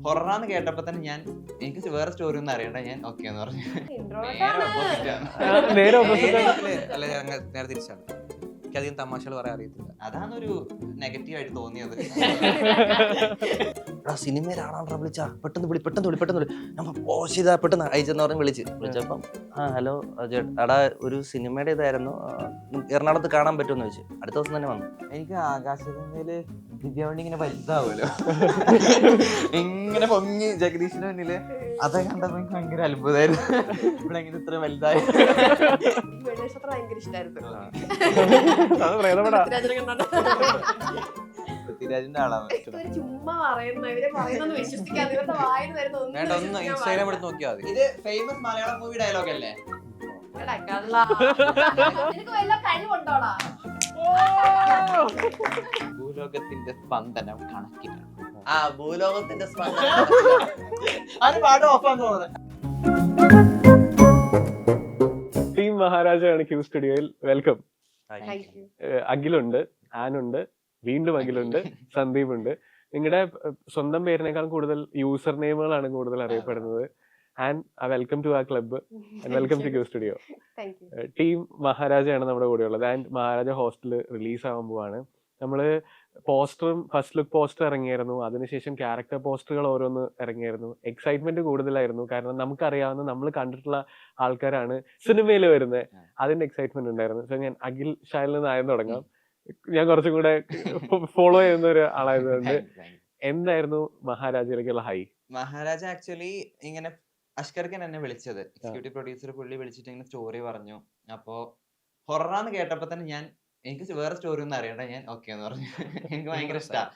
ഹൊറാന്ന് കേട്ടപ്പോ തന്നെ എനിക്ക് വേറെ സ്റ്റോറി ഒന്നും അറിയണ്ട, ഞാൻ ഓക്കെ എന്ന് പറഞ്ഞു. നേരെ ഓപ്പോസിറ്റ് അല്ല നേരെ തിരിച്ചാണ്. എനിക്ക് അധികം തമാശകൾ പറയാൻ അറിയത്തില്ല. അതാണ് ഒരു നെഗറ്റീവ് ആയിട്ട് തോന്നിയത്. സിനിമയിലാണോ വിളിച്ചാ പെട്ടെന്ന് വിളി പെട്ടെന്ന് അയച്ചെന്ന് പറഞ്ഞ് വിളിച്ചപ്പം ഹലോ എടാ ഒരു സിനിമയുടെ ഇതായിരുന്നു, എറണാകുളത്ത് കാണാൻ പറ്റുമെന്ന് ചോദിച്ചു. അടുത്ത ദിവസം തന്നെ വന്നു. എനിക്ക് ആകാശഗംഗയില് ദിവ്യാവണ്ടി ഇങ്ങനെ വലുതാവുമല്ലോ, ഇങ്ങനെ പൊങ്ങി ജഗദീഷിന്റെ മുന്നില്, അതൊക്കെ കണ്ടപ്പോ എനിക്ക് ഭയങ്കര അത്ഭുതമായിരുന്നു. ഇവിടെ എങ്ങനെ ഇത്ര വലുതായി. ഭയങ്കര ഇഷ്ടമായിരുന്നു. പൃഥ്വിരാജിന്റെ ആളാണ്. ചുമ്മാ പറയുന്ന വിശ്വസിക്കാതെ ഇവരുടെ വായിൽ വരുന്ന വേണ്ട, ഒന്ന് ഇൻസ്റ്റാഗ്രാം എടുത്ത് നോക്കിയാൽ മതി. ഇത് ഫേമസ് മലയാളം മൂവി ഡയലോഗ് അല്ലേ? നിനക്ക് വല്ല കഴിവുണ്ടോടാ? ഭൂലോകത്തിന്റെ സ്പന്ദനം കണക്കിലാണ്. ആ ഭൂലോകത്തിന്റെ സ്പന്ദനം അത് പാട്ട് ഓഫാന്ന് തോന്നുന്നത്. ടീം മഹാരാജയാണ് ക്യൂ സ്റ്റുഡിയോയിൽ. വെൽക്കം. Thank you. അഖിലുണ്ട്, ആനുണ്ട്, വീണ്ടും അഖിലുണ്ട്, സന്ദീപ് ഉണ്ട്. നിങ്ങളുടെ സ്വന്തം പേരിനേക്കാൾ കൂടുതൽ യൂസർ നെയിമുകളാണ് കൂടുതൽ അറിയപ്പെടുന്നത്. ആൻഡ് വെൽക്കം ടു ആ club and welcome to Q studio. Thank you. Team മഹാരാജയാണ് നമ്മുടെ കൂടെ ഉള്ളത്. ആൻഡ് മഹാരാജ ഹോസ്റ്റല് റിലീസ് ആവാൻ പോവാണ്. നമ്മള് പോസ്റ്ററും ഫസ്റ്റ് ലുക്ക് പോസ്റ്റർ ഇറങ്ങിയായിരുന്നു, അതിനുശേഷം ക്യാരക്ടർ പോസ്റ്ററുകൾ ഓരോന്ന് ഇറങ്ങിയായിരുന്നു. എക്സൈറ്റ്മെന്റ് കൂടുതലായിരുന്നു, കാരണം നമുക്കറിയാവുന്ന നമ്മൾ കണ്ടിട്ടുള്ള ആൾക്കാരാണ് സിനിമയിൽ വരുന്നത്. അതിന്റെ എക്സൈറ്റ്മെന്റ് ഉണ്ടായിരുന്നു. സോ ഞാൻ അഖിൽ ഷായിൽ നിന്ന് ആയെന്ന് തുടങ്ങാം. ഞാൻ കുറച്ചും കൂടെ ഫോളോ ചെയ്യുന്ന ഒരു ആളായതുകൊണ്ട് എന്തായിരുന്നു മഹാരാജയിലേക്കുള്ള ഹൈ? മഹാരാജ ആക്ച്വലി ഇങ്ങനെ അഷ്കർക്കൻ എന്നെ വിളിച്ചത്, എക്സിക്യൂട്ടീവ് പ്രൊഡ്യൂസർ പുള്ളി വിളിച്ചിട്ട് ഇങ്ങനെ സ്റ്റോറി പറഞ്ഞു. അപ്പോ ഹൊറാന്ന് കേട്ടപ്പോ തന്നെ എനിക്ക് വേറെ സ്റ്റോറി ഒന്നും അറിയണ്ട, ഞാൻ ഓക്കെ എന്ന് പറഞ്ഞു. എനിക്ക് ഭയങ്കര ഇഷ്ടമാണ്.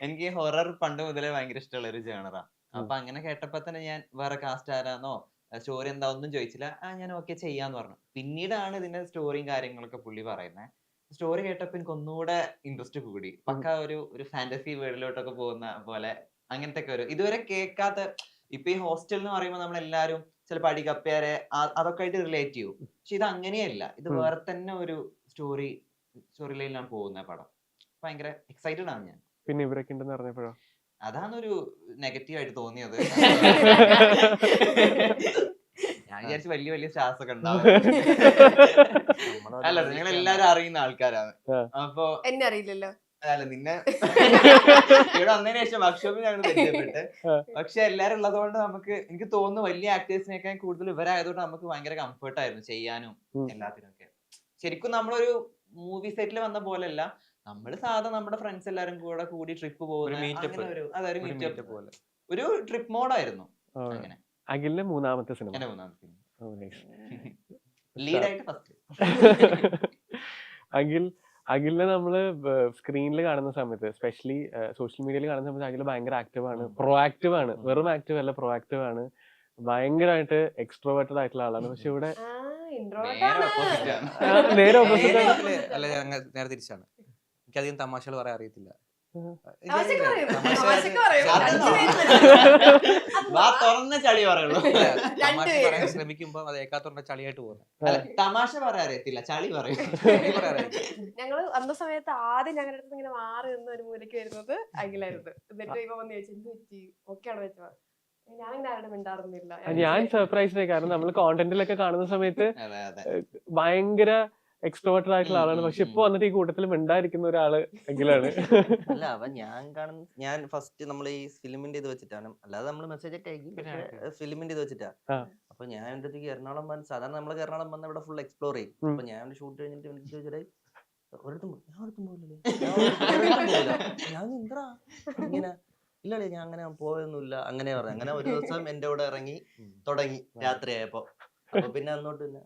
എനിക്ക് ഹൊറർ പണ്ട് മുതലേ ഭയങ്കര ഇഷ്ടമുള്ള ഒരു ജേണറാ. അപ്പൊ അങ്ങനെ കേട്ടപ്പോ തന്നെ ഞാൻ വേറെ കാസ്റ്റ് ആരാന്നോ സ്റ്റോറി എന്താ ഒന്നും ചോദിച്ചില്ല, ഞാൻ ഓക്കെ ചെയ്യാന്ന് പറഞ്ഞു. പിന്നീടാണ് ഇതിന്റെ സ്റ്റോറിയും കാര്യങ്ങളൊക്കെ പുള്ളി പറയുന്നത്. സ്റ്റോറി കേട്ടപ്പോ എനിക്ക് ഒന്നുകൂടെ ഇൻട്രസ്റ്റ് കൂടി. പക്ക ഒരു ഫാന്റസി വേൾഡിലോട്ടൊക്കെ പോകുന്ന പോലെ, അങ്ങനത്തെ ഒക്കെ ഒരു ഇതുവരെ കേൾക്കാത്ത. ഇപ്പൊ ഈ ഹോസ്റ്റൽ എന്ന് പറയുമ്പോൾ നമ്മളെല്ലാരും ചിലപ്പോൾ അടികപ്പേരെ അതൊക്കെ ആയിട്ട് റിലേറ്റ് ചെയ്യും. പക്ഷെ ഇത് അങ്ങനെയല്ല, ഇത് വേറെ തന്നെ ഒരു സ്റ്റോറി ലൈനിലാണ് പോകുന്ന പടം. ഭയങ്കര എക്സൈറ്റഡ് ആണ് ഞാൻ. പിന്നെ ഇവരൊക്കെ ഉണ്ടെന്ന് പറഞ്ഞപ്പോഴോ? അതാണ് ഒരു നെഗറ്റീവ് ആയിട്ട് തോന്നിയത്. ഞാൻ വിചാരിച്ചു വലിയ വലിയ സ്റ്റാർസ് ഒക്കെ ഉണ്ടാവും. അല്ല, നിങ്ങൾ എല്ലാരും അറിയുന്ന ആൾക്കാരാണ്. അപ്പൊ എന്നെ അറിയില്ലല്ലോ. അല്ല, നിന്നെ ഇവിടെ വന്നതിന് ശേഷം വർക്ക്ഷോപ്പിൽ ഞങ്ങൾ പരിചയപ്പെട്ട്. പക്ഷെ എല്ലാരും ഉള്ളതുകൊണ്ട് നമുക്ക്, എനിക്ക് തോന്നുന്നു വലിയ ആക്ടേഴ്സിനേക്കാൾ കൂടുതൽ ഇവരായതുകൊണ്ട് നമുക്ക് ഭയങ്കര കംഫർട്ട് ആയിരുന്നു ചെയ്യാനും എല്ലാത്തിനും ഒക്കെ. ശരിക്കും നമ്മളൊരു മൂവി സെറ്റിൽ വന്ന പോലെയല്ല, നമ്മള് സാധാ നമ്മുടെ ഫ്രണ്ട്സ് എല്ലാരും കൂടി ട്രിപ്പ് പോകുന്ന പോലെ ഒരു ട്രിപ്പ് മോഡായിരുന്നു. അങ്ങനെ അഖിലിന്റെ മൂന്നാമത്തെ സിനിമ. എന്റെ മൂന്നാമത്തെ ലീഡായിട്ട് ഫസ്റ്റ്. അഖിലിനെ നമ്മള് സ്ക്രീനിൽ കാണുന്ന സമയത്ത്, എസ്പെഷ്യലി സോഷ്യൽ മീഡിയയിൽ കാണുന്ന സമയത്ത്, അഖിൽ ഭയങ്കര ആക്റ്റീവാണ്, പ്രൊആക്റ്റീവ് ആണ്. വെറും ആക്റ്റീവ് അല്ല, പ്രൊആക്റ്റീവ് ആണ്. ഭയങ്കരമായിട്ട് എക്സ്ട്രോവേർട്ടഡ് ആയിട്ടുള്ള ആളാണ്. പക്ഷെ ഇവിടെ നേരെ ഓപ്പോസിറ്റ് ആണ്. അല്ല നേരെ തിരിച്ചാണ്. എനിക്ക് അധികം തമാശകൾ പറയാൻ അറിയത്തില്ല. ചളി പറയുള്ളൂ. തമാശ പറയാൻ ശ്രമിക്കുമ്പോ അത് ഏക്കാത്തോണ്ട ചളിയായിട്ട് പോകുന്നത്. തമാശ പറയാൻ അറിയത്തില്ല, ചളി പറയും. ഞങ്ങള് അന്ന സമയത്ത് ആദ്യം ഞങ്ങളുടെ അടുത്ത് ഇങ്ങനെ മാറി നിന്ന് ഒരു മൂലയ്ക്ക് വരുന്നത് അഖിലായിരുന്നു. എന്നിട്ട് ഇവ വന്ന് ചോദിച്ചു എന്ത് പറ്റി, ഓക്കെ ആണ് വെച്ചോ. ഞാനിങ്ങനെ ആരുടെ മിണ്ടാറുന്നില്ല. ഞാൻ സർപ്രൈസ്ഡ് ആയി, കാരണം നമ്മൾ കോണ്ടന്റിലൊക്കെ കാണുന്ന സമയത്ത് ഭയങ്കര എക്സ്ട്രോവേർട്ടഡ് ആയിട്ടുള്ള ആളാണ്. പക്ഷെ ഇപ്പൊ വന്നിട്ട് ഈ കൂട്ടത്തിൽ മിണ്ടായിരിക്കുന്ന ഒരാള് അഖിലാണ്. അല്ല, അവ ഞാൻ ഫസ്റ്റ് നമ്മൾ ഈ ഫിലിമിന്റെ ഇത് വെച്ചിട്ടാണ്, അല്ലാതെ നമ്മൾ മെസ്സേജ് ഒക്കെ അയക്കും, ഫിലിമിന്റെ ഇത് വെച്ചിട്ടാ. അപ്പൊ ഞാൻ എന്റെ അടുത്തേക്ക് എറണാകുളം വന്ന്, സാധാരണ നമ്മള് എറണാകുളം വന്ന് ഇവിടെ ഫുൾ എക്സ്പ്ലോർ ചെയ്യും. അപ്പൊ ഞാൻ ഷൂട്ട് കഴിഞ്ഞിട്ട് എനിക്ക് ചോദിച്ചാൽ ഒരിടത്തും പോയില്ലേ, ഞാൻ എന്താ ഇങ്ങനെ, ഇല്ലല്ലേ ഞാൻ അങ്ങനെ പോയൊന്നുമില്ല, അങ്ങനെ പറയാം. അങ്ങനെ ഒരു ദിവസം എന്റെ കൂടെ ഇറങ്ങി തുടങ്ങി രാത്രിയായപ്പോ. അപ്പൊ പിന്നെ അന്നോട്ട് പിന്നെ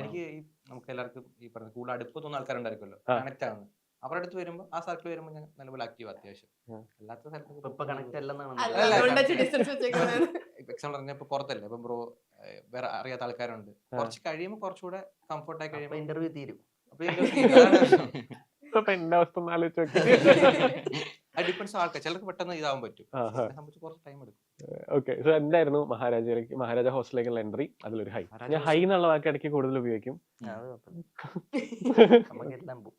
എനിക്ക് നമുക്ക് എല്ലാവർക്കും ഈ പറഞ്ഞ കൂടുതൽ അടുപ്പ് തോന്നുന്ന ആൾക്കാരുണ്ടായിരിക്കുമല്ലോ, കണക്ട് ആവുന്നത്. അവരുടെ അടുത്ത് വരുമ്പോൾ ആ സർക്കിൾ വരുമ്പോൾ ഞാൻ നല്ലപോലെ ആക്റ്റീവ് അത്യാവശ്യം. അല്ലാത്ത ഇപ്പൊ കണക്ട് അല്ലെന്നാണ്. എക്സാമ്പിൾ പറഞ്ഞ ഇപ്പൊ പുറത്തല്ലേ, ഇപ്പൊ ബ്രോ വേറെ അറിയാത്ത ആൾക്കാരുണ്ട്. കുറച്ച് കഴിയുമ്പോൾ കുറച്ചുകൂടെ കംഫർട്ട് ആയി കഴിയുമ്പോൾ ഇന്റർവ്യൂ തീരും. അത് ഡിപ്പെൻസ് ആൾക്കാർ, ചിലർക്ക് പെട്ടെന്ന് ഇതാവാൻ പറ്റും, ആഹാ. എന്നെ സംബന്ധിച്ച് കുറച്ച് ടൈം എടുക്കും. ഓക്കെ, സോ എന്തായിരുന്നു മഹാരാജ ഹോസ്റ്റലിലേക്കുള്ള എൻട്രി? അതിലൊരു ഹൈ. മഹാരാജ ഞാൻ ഹൈ എന്നുള്ള വാക്ക് ഇടയ്ക്ക് കൂടുതൽ ഉപയോഗിക്കും. അത് നമുക്കെല്ലാം പോകും.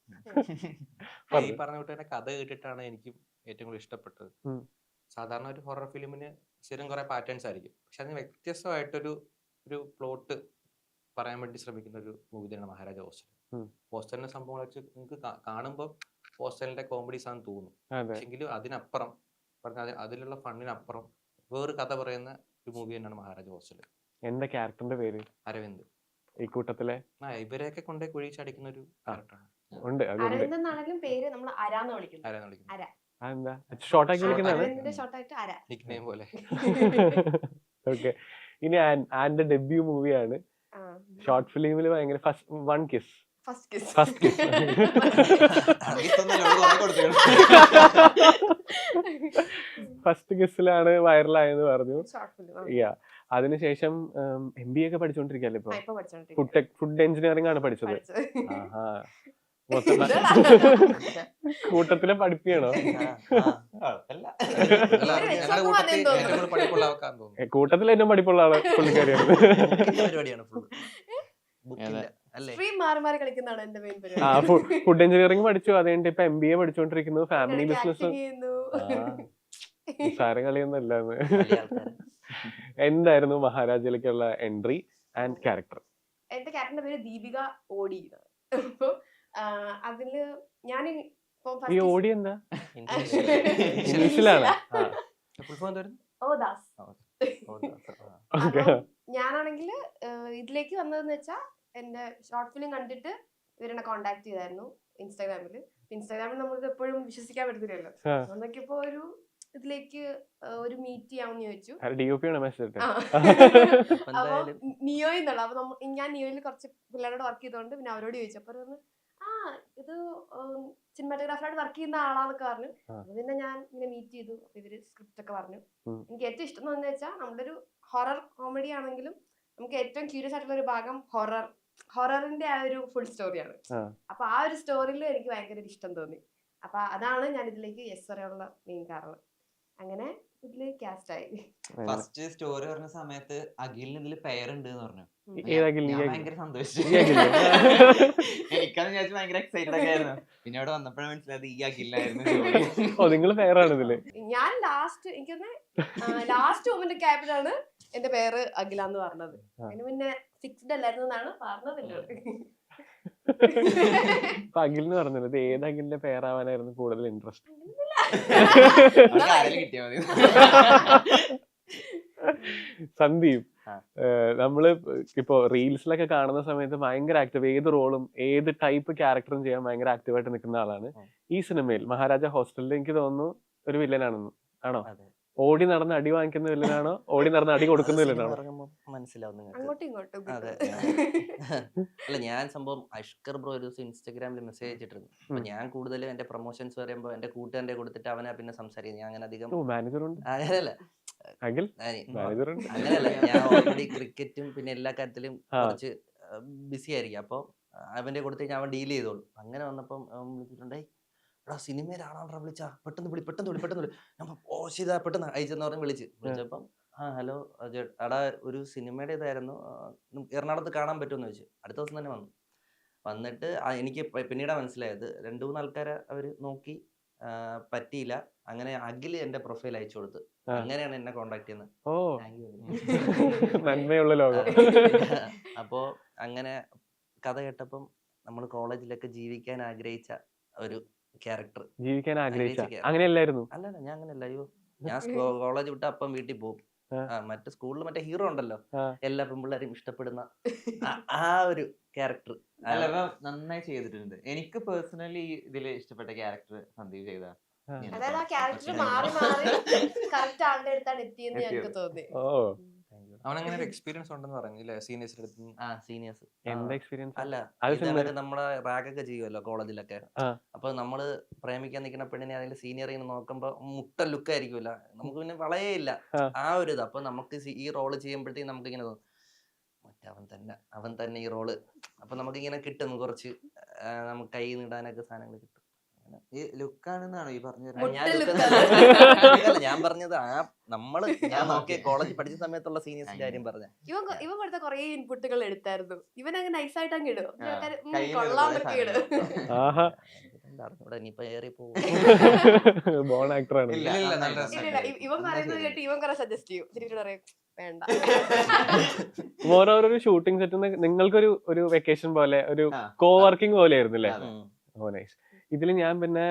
ഈ പറഞ്ഞ വിട്ട് തന്നെ കഥ കേട്ടിട്ടാണ് എനിക്കും ഏറ്റവും കൂടുതൽ ഇഷ്ടപ്പെട്ടത്. ഉം. സാധാരണ ഒരു ഹൊറർ ഫിലിമിന് സ്ഥിരം കുറെ പാറ്റേൺസ് ആയിരിക്കും, പക്ഷെ അതിന് വ്യത്യസ്തമായിട്ടൊരു പ്ലോട്ട് പറയാൻ വേണ്ടി ശ്രമിക്കുന്ന ഒരു മൂവി തന്നെയാണ് മഹാരാജ ഹോസ്റ്റൽ. ഉം. ഹോസ്റ്റലിന്റെ സംഭവങ്ങൾ വെച്ച് നിങ്ങൾക്ക് കാണുമ്പോൾ ഹോസ്റ്റലിന്റെ കോമഡീസ് ആണെന്ന് തോന്നും, അതെ, പക്ഷെങ്കിലും അതിനപ്പുറം അതിലുള്ള ഫണ്ണിനപ്പുറം വേറൊരു കഥ പറയുന്ന ഒരു മൂവി തന്നെയാണ് മഹാരാജ ഹോസ്റ്റൽ. എന്താ ക്യാരക്ടറിന്റെ പേര് അരവിന്ദ്. ഈ കൂട്ടത്തിലെ? ഇവരെയൊക്കെ കൊണ്ടേ കുഴി ചടിക്കുന്ന ഒരു ക്യാരക്ടറാണ്. ഉണ്ട്, അതുണ്ട്. അരവിന്ദ് എന്നാണെങ്കിലും പേര് നമ്മൾ അരാന്ന് വിളിക്കുന്നത്. ആരാന്ന് വിളിക്കുന്നത്? അതെന്താ ഷോർട്ടാക്കി വിളിക്കുന്നതാണ്? അരവിന്ദിന്റെ ഷോർട്ടായിട്ട് അര. നിക് നെയിം പോലെ. ഓക്കെ, ഇനി ആൻഡ് ഡെബ്യൂ മൂവിയാണ്. ഷോർട്ട് ഫിലിമിൽ ഭയങ്കര one kiss. First kiss. First കിസ്സിലാണ് വൈറലായെന്ന് പറഞ്ഞു. Short film. യാ, അതിനുശേഷം MBA ഒക്കെ പഠിച്ചോണ്ടിരിക്കല്ലേ ഇപ്പൊ? ഇപ്പൊ പഠിച്ചോണ്ടിരിക്കുന്നു. ഫുഡ് എഞ്ചിനീയറിംഗ് ആണ് പഠിച്ചത്. പഠിച്ചത്. ആഹാ, കൂട്ടത്തിലെ പഠിപ്പിയാണോ? അല്ല, ഞങ്ങളുടെ കൂട്ടത്തിൽ ഏറ്റവും കൂടുതൽ പഠിപ്പുള്ള ആൾക്കാരെന്ന് തോന്നുന്നു. കൂട്ടത്തിൽ ഏറ്റവും പഠിപ്പുള്ള ആള് പുള്ളിക്കാരിയാണ്. പരിപാടിയാണ് ഫുൾ അല്ലേ? സ്ട്രീം മാറി മാറി കളിക്കുന്നതാണ് എന്റെ മെയിൻ പരിപാടി. ആ, ഫുഡ് എഞ്ചിനീയറിംഗ് പഠിച്ചു, അത് കഴിഞ്ഞിട്ട് ഇപ്പൊ MBA പഠിച്ചോണ്ടിരിക്കുന്നു. ഫാമിലി ഇടയ്ക്ക് ബിസിനസ്. acting ചെയ്യുന്നു. നിസ്സാര കളിയൊന്നും അല്ലാന്ന്. വലിയ ആൾക്കാര്. എന്തായിരുന്നു മഹാരാജയിലേക്കുള്ള എൻട്രി ആൻഡ് ക്യാരക്ടർ? എന്റെ ക്യാരക്ടറിന്റെ പേര് ദീപിക ഓടി. അപ്പൊ അതില് ഞാൻ ഈ ഓടി എന്താ? ഇംഗ്ലീഷില്. ഇംഗ്ലീഷിലാണ്. ഫുൾ ഫോം എന്തായിരുന്നു? ദാസ്. ഓക്കെ, ഞാനാണെങ്കിൽ ഇതിലേക്ക് വന്നതെന്ന് വെച്ചാൽ എന്റെ ഷോർട്ട് ഫിലിം കണ്ടിട്ട് ഇവരെന്നെ കോണ്ടാക്ട് ചെയ്തായിരുന്നു ഇൻസ്റ്റാഗ്രാമിൽ നമുക്ക് എപ്പോഴും വിശ്വസിക്കാൻ പറ്റത്തില്ലല്ലോ. നോക്കിയപ്പോ ഒരു ഇതിലേക്ക് ഒരു മീറ്റ് ചെയ്യാമെന്ന് ചോദിച്ചു. DOP ആണ് മെസ്സേജ്. അപ്പൊ നിയോയിൽ നിന്നുള്ള അപ്പൊ ഞാൻ നിയോയിൽ കുറച്ച് പിള്ളേരോട് വർക്ക് ചെയ്തോണ്ട് പിന്നെ അവരോട് ചോദിച്ചു. അപ്പൊ പറഞ്ഞു ഇത് സിനിമാറ്റോഗ്രാഫറായിട്ട് വർക്ക് ചെയ്യുന്ന ആളാന്നൊക്കെ പറഞ്ഞു. അപ്പൊ പിന്നെ ഞാൻ ഇങ്ങനെ മീറ്റ് ചെയ്തു. അപ്പൊ ഇവര് സ്ക്രിപ്റ്റ് ഒക്കെ പറഞ്ഞു. എനിക്ക് ഏറ്റവും ഇഷ്ടം എന്ന് വെച്ചാൽ നമ്മുടെ ഒരു ഹൊറർ കോമഡി ആണെങ്കിലും നമുക്ക് ഏറ്റവും ക്യൂരിയസ് ആയിട്ടുള്ള ഒരു ഭാഗം ഹൊററിന്റെ ആ ഒരു ഫുൾ സ്റ്റോറിയാണ്. അപ്പൊ ആ ഒരു സ്റ്റോറിയിൽ എനിക്ക് ഭയങ്കര ഇഷ്ടം തോന്നി. അപ്പൊ അതാണ് ഞാൻ ഇതിലേക്ക് യെസ് പറയാനുള്ള മെയിൻ കാരണം. അങ്ങനെ ഇതില് കാസ്റ്റ് ആയി. ഫസ്റ്റ് സ്റ്റോറി പറഞ്ഞ സമയത്ത് അഖിലിന് ഇതില് പേരുണ്ട് എന്ന് പറഞ്ഞു. ഏതായാലും ഞാൻ ഭയങ്കര സന്തോഷിച്ചു. എനിക്കത് വിചാരിച്ചു ഭയങ്കര എക്സൈറ്റഡ് ഒക്കെ ആയിരുന്നു. പിന്നെ അവിടെ വന്നപ്പോഴാണ് മനസ്സിലായത് ഈ അഖിലായിരുന്നു. ഓ, നിങ്ങൾ പേരാണ് ഇതില്. ഞാൻ എനിക്കൊന്ന് ലാസ്റ്റ് മൊമെന്റ് ഒക്കെ ആയപ്പോഴാണ് എന്റെ പേര് അഖിലാന്ന് പറഞ്ഞത്. അതിന് പിന്നെ ഫിക്സ്ഡ് അല്ലായിരുന്നു എന്നാണ് പറഞ്ഞത് എന്നോട്. അപ്പൊ അഖിൽ എന്ന് പറഞ്ഞത് ഇത് ഏത് അഖിലിന്റെ പേരാവാനായിരുന്നു കൂടുതൽ ഇൻട്രസ്റ്റ്? കിട്ടിയാ മതി. സന്ദീപ്, നമ്മള് ഇപ്പൊ റീൽസിലൊക്കെ കാണുന്ന സമയത്ത് ഭയങ്കര ആക്റ്റീവ്, ഏത് റോളും ഏത് ടൈപ്പ് ക്യാരക്ടറും ചെയ്യാൻ ഭയങ്കര ആക്റ്റീവായിട്ട് നിൽക്കുന്ന ആളാണ്. ഈ സിനിമയിൽ മഹാരാജ ഹോസ്റ്റലിൽ എനിക്ക് തോന്നുന്നു ഒരു വില്ലനാണെന്ന്. ആണോ? ഓടി നടന്ന് അടി വാങ്ങിക്കുന്ന വില്ലനാണോ, ഓടി നടന്ന് അടി കൊടുക്കുന്ന വില്ലനാണോ? മനസ്സിലാവും നിങ്ങൾക്ക്. അങ്ങോട്ടും ഇങ്ങോട്ടും. അതെ. അല്ല, ഞാൻ സംഭവം അഷ്കർ ബ്രോ ഒരു ദിവസം ഇൻസ്റ്റാഗ്രാമിൽ മെസ്സേജ് അയച്ചിട്ടിരുന്നു. അപ്പൊ ഞാൻ കൂടുതലും എന്റെ പ്രൊമോഷൻസ് പറയുമ്പോൾ എന്റെ കൂട്ടുകാരന്റെ കൊടുത്തിട്ട് അവനെ പിന്നെ സംസാരിക്കുന്നത്. ഞാൻ അങ്ങനെ അധികം മാനേജറുണ്ട്. അങ്ങനെയല്ല അങ്ങനെയല്ല, ഞാൻ ഓൾറെഡി ക്രിക്കറ്റും പിന്നെ എല്ലാ കാര്യത്തിലും കുറച്ച് ബിസി ആയിരിക്കും. അപ്പൊ അവന്റെ കൊടുത്ത് കഴിഞ്ഞാൽ അവൻ ഡീൽ ചെയ്തോളൂ. അങ്ങനെ വന്നപ്പം വിളിച്ചിട്ടുണ്ടായി, എടാ സിനിമയിലാണോ വിളിച്ചാ, പെട്ടെന്ന് വിളി ഞാൻ പോഷിതാ പെട്ടെന്ന് അയച്ചെന്ന് പറഞ്ഞ് വിളിച്ചപ്പം ഹലോ എടാ ഒരു സിനിമയുടെ ഇതായിരുന്നു, എറണാകുളത്ത് കാണാൻ പറ്റുമെന്ന് ചോദിച്ചു. അടുത്ത ദിവസം തന്നെ വന്നിട്ട് എനിക്ക് പിന്നീടാ മനസ്സിലായത് 2-3 ആൾക്കാരെ അവര് നോക്കി, പറ്റിയില്ല. അങ്ങനെ അഖിൽ എന്റെ പ്രൊഫൈൽ അയച്ചു കൊടുത്ത് അങ്ങനെയാണ് എന്നെ കോണ്ടാക്ട് ചെയ്യുന്നത്. നന്മയുള്ള ലോകം. അപ്പോ അങ്ങനെ കഥ കേട്ടപ്പം നമ്മൾ കോളേജിലൊക്കെ ജീവിക്കാൻ ആഗ്രഹിച്ച ഒരു ക്യാരക്ടർ. ജീവിക്കാൻ ആഗ്രഹിച്ച അങ്ങനെയല്ലായിരുന്നു? അല്ലല്ല, ഞാൻ അങ്ങനെയല്ല. അയ്യോ, ഞാൻ കോളേജ് വിട്ട് അപ്പം വീട്ടിൽ പോകും. മറ്റേ സ്കൂളിൽ മറ്റേ ഹീറോ ഉണ്ടല്ലോ, എല്ലാ പെൺപിള്ളേരും ഇഷ്ടപ്പെടുന്ന ആ ഒരു ക്യാരക്ടർ. നന്നായി ചെയ്തിട്ടുണ്ട്. എനിക്ക് പേഴ്സണലി ഇതില് ഇഷ്ടപ്പെട്ട ക്യാരക്ടർ സന്ദീപ് ചെയ്ത. അതായത് ആ ക്യാരക്ടർ മാറി മാറി കറക്റ്റ് ആളുടെ അടുത്താണ് എത്തിയെന്ന് ഞങ്ങൾക്ക് തോന്നി. അവനങ്ങനെ ഒരു എക്സ്പീരിയൻസ് ഉണ്ടെന്ന് പറഞ്ഞില്ലേ സീനിയേഴ്സിന്റെ അടുത്ത്? സീനിയേഴ്സ് എന്താ എക്സ്പീരിയൻസ്? അല്ല, നമ്മളെ റാഗൊക്കെ ചെയ്യുമല്ലോ കോളേജിലൊക്കെ. അപ്പൊ നമ്മള് പ്രേമിക്കാൻ നിൽക്കുന്ന പെണ്ണിനെ അതിന്റെ സീനിയർ ഇങ്ങനെ നോക്കുമ്പോ മുട്ട ലുക്ക് ആയിരിക്കുമല്ലോ, നമുക്ക് പിന്നെ വളയേ ഇല്ല ആ ഒരു ഇത്. അപ്പൊ നമുക്ക് ഈ റോള് ചെയ്യുമ്പോഴത്തേക്കും നമുക്ക് ഇങ്ങനെ തോന്നും അവൻ തന്നെ ഈ റോള്. അപ്പൊ നമുക്ക് ഇങ്ങനെ കിട്ടും കുറച്ച് നമുക്ക് കൈ നീടാനൊക്കെ സാധനങ്ങൾ കിട്ടും. ഈ ലുക്കാണെന്നാണോ ഈ പറഞ്ഞു മുട്ട ഞാൻ look അല്ല, ഞാൻ പറഞ്ഞത് നമ്മള് ഞാൻ നോക്കിയ കോളേജ് പഠിച്ച സമയത്തുള്ള സീനിയേഴ്സിന്റെ കാര്യം പറഞ്ഞ. ഇവൻ കൊടുത്ത കൊറേ ഇൻപുട്ടുകൾ എടുത്തായിരുന്നു. ഇവൻ അങ്ങ് നൈസായിട്ട് അങ്ങ് ഇടും. ആ, കയ്യില് കൊള്ളാന്നൊക്കെ കുറേ ഇടും. ആഹാ ഇവിടെ ഇനിയിപ്പോ ഏറി പോകും. ബോൺ ആക്ടറാണ്. ഇല്ല, ഇല്ല, നന്നായി, നല്ല ഇല്ല, നന്നായി. ഇവൻ എന്നാ പറയുന്നത് ശരി. കേട്ട് ഇവൻ കുറെ സജസ്റ്റ് ചെയ്യും. തിരിച്ചു പറയും വേണ്ട. ഓരോരോ ഷൂട്ടിംഗ് സെറ്റ് നിങ്ങൾക്കൊരു ഒരു വെക്കേഷൻ പോലെ ഒരു ആ, കോ വർക്കിംഗ് പോലെ ആയിരുന്നു അല്ലേ? അതെ. ഓ നൈസ്. ഇതിൽ ഞാൻ പിന്നെ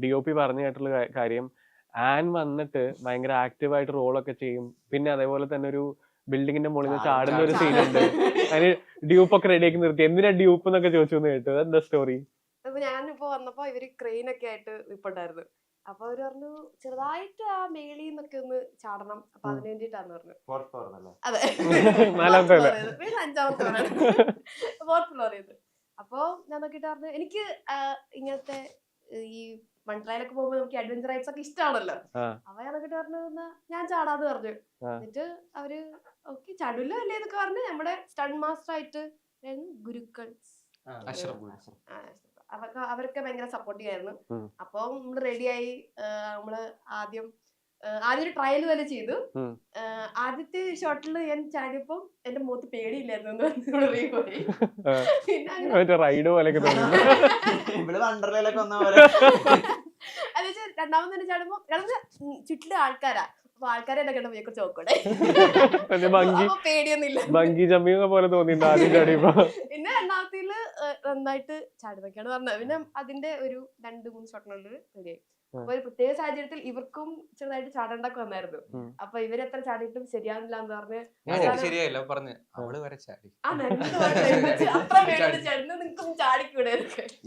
DOP പറഞ്ഞു കേട്ടുള്ള കാര്യം, ആൻ വന്നിട്ട് ഭയങ്കര ആക്റ്റീവായിട്ട് റോളൊക്കെ ചെയ്യും. പിന്നെ അതേപോലെ തന്നെ ഒരു ബിൽഡിങ്ങിന്റെ മുകളിൽ നിന്ന് ചാടുന്ന ഒരു സീൻ ഉണ്ട്. അതിന് ഡ്യൂപ്പ് ഒക്കെ റെഡിയാക്കി നിർത്തി. എന്തിനാ ഡ്യൂപ്പ് എന്നൊക്കെ ചോദിച്ചു എന്ന് കേട്ടു. എന്താ സ്റ്റോറി? അപ്പൊ ഞാനിപ്പോ വന്നപ്പോ ഇവര് ക്രെയിൻ ഒക്കെ ആയിട്ട് നിപ്പുണ്ടായിരുന്നു. അപ്പൊ അവര് പറഞ്ഞു ചെറുതായിട്ട് ആ മേളിന്നൊക്കെ ഒന്ന് ചാടണം. അപ്പൊ അതിന് വേണ്ടിട്ടാന്ന് പറഞ്ഞു. Fourth floor ന്നല്ലേ? അതെ. നാലാമത്തെ നില. വീട് 5ാമത്തെ ഫോർത്ത് ഫ്ലോർ ചെയ്ത്. അപ്പൊ ഞാൻ നോക്കിട്ട് പറഞ്ഞു എനിക്ക് ഇങ്ങനത്തെ ഈ മൺട്രയിലൊക്കെ പോകുമ്പോ നമുക്ക് അഡ്വഞ്ചർ റൈഡ്സ് ഒക്കെ ഇഷ്ടമാണല്ലോ. ആ. അപ്പൊ ഞാൻ നോക്കിട്ട് പറഞ്ഞു എന്നാ ഞാൻ ചാടാന്ന് പറഞ്ഞു. ആ. എന്നിട്ട് അവര് ഓക്കെ ചാടില്ലോ അല്ലേ എന്നൊക്കെ പറഞ്ഞ് നമ്മുടെ സ്റ്റണ്ട് മാസ്റ്റർ ആയിട്ട് ഗുരുക്കൾ അവരൊക്കെ ഭയങ്കര സപ്പോർട്ടീവ് ആയിരുന്നു. ഉം. അപ്പൊ നമ്മള് റെഡിയായി. നമ്മള് ആദ്യം ഒരു ട്രയൽ വരെ ചെയ്തു. ഉം. ആദ്യത്തെ ഷോട്ടിൽ ഞാൻ ചാടിയപ്പോ എന്റെ മുഖത്ത് പേടിയില്ലായിരുന്നു എന്ന് പറഞ്ഞ് പോയി. പിന്നെ അങ്ങനെ മറ്റേ റൈഡ് പോലെയൊക്കെ തോന്നുന്നു. ഇവള് വണ്ടർലയിലൊക്കെ വന്ന പോലെ. അത് വെച്ചാൽ രണ്ടാമത് തന്നെ ചാടുമ്പോ ചുറ്റിലും ആൾക്കാരാ. അപ്പൊ ആൾക്കാരെ എന്നെ കണ്ട കുറച്ച് നോക്കണേ. മറ്റേ ബങ്കി അപ്പൊ പേടിയൊന്നുമില്ല. ബങ്കി ജമ്പിങ് പോലെ തോന്നിയിട്ടുണ്ട് ആദ്യം ചാടിയപ്പോ. പിന്നെ രണ്ടാമത്തേല് നന്നായിട്ട് ചാടുന്നൊക്കെയാണ് പറഞ്ഞത്. പിന്നെ അതിന്റെ ഒരു 2-3 ഷോട്ടിനുള്ളിൽ റെഡിയായി. അപ്പൊ ഒരു പ്രത്യേക സാഹചര്യത്തിൽ ഇവർക്കും ചെറുതായിട്ട് ചാടണ്ടൊക്കെ വന്നായിരുന്നു. ഉം. അപ്പൊ ഇവരെത്ര ചാടിയിട്ടും ശരിയാവില്ല എന്ന് പറഞ്ഞ് ശരിയായില്ല പറഞ്ഞ് അവള് വരെ ചാടി. അത്ര വേണ്ടി ചാടുന്ന നിങ്ങൾക്കും ചാടിക്കൂടെ?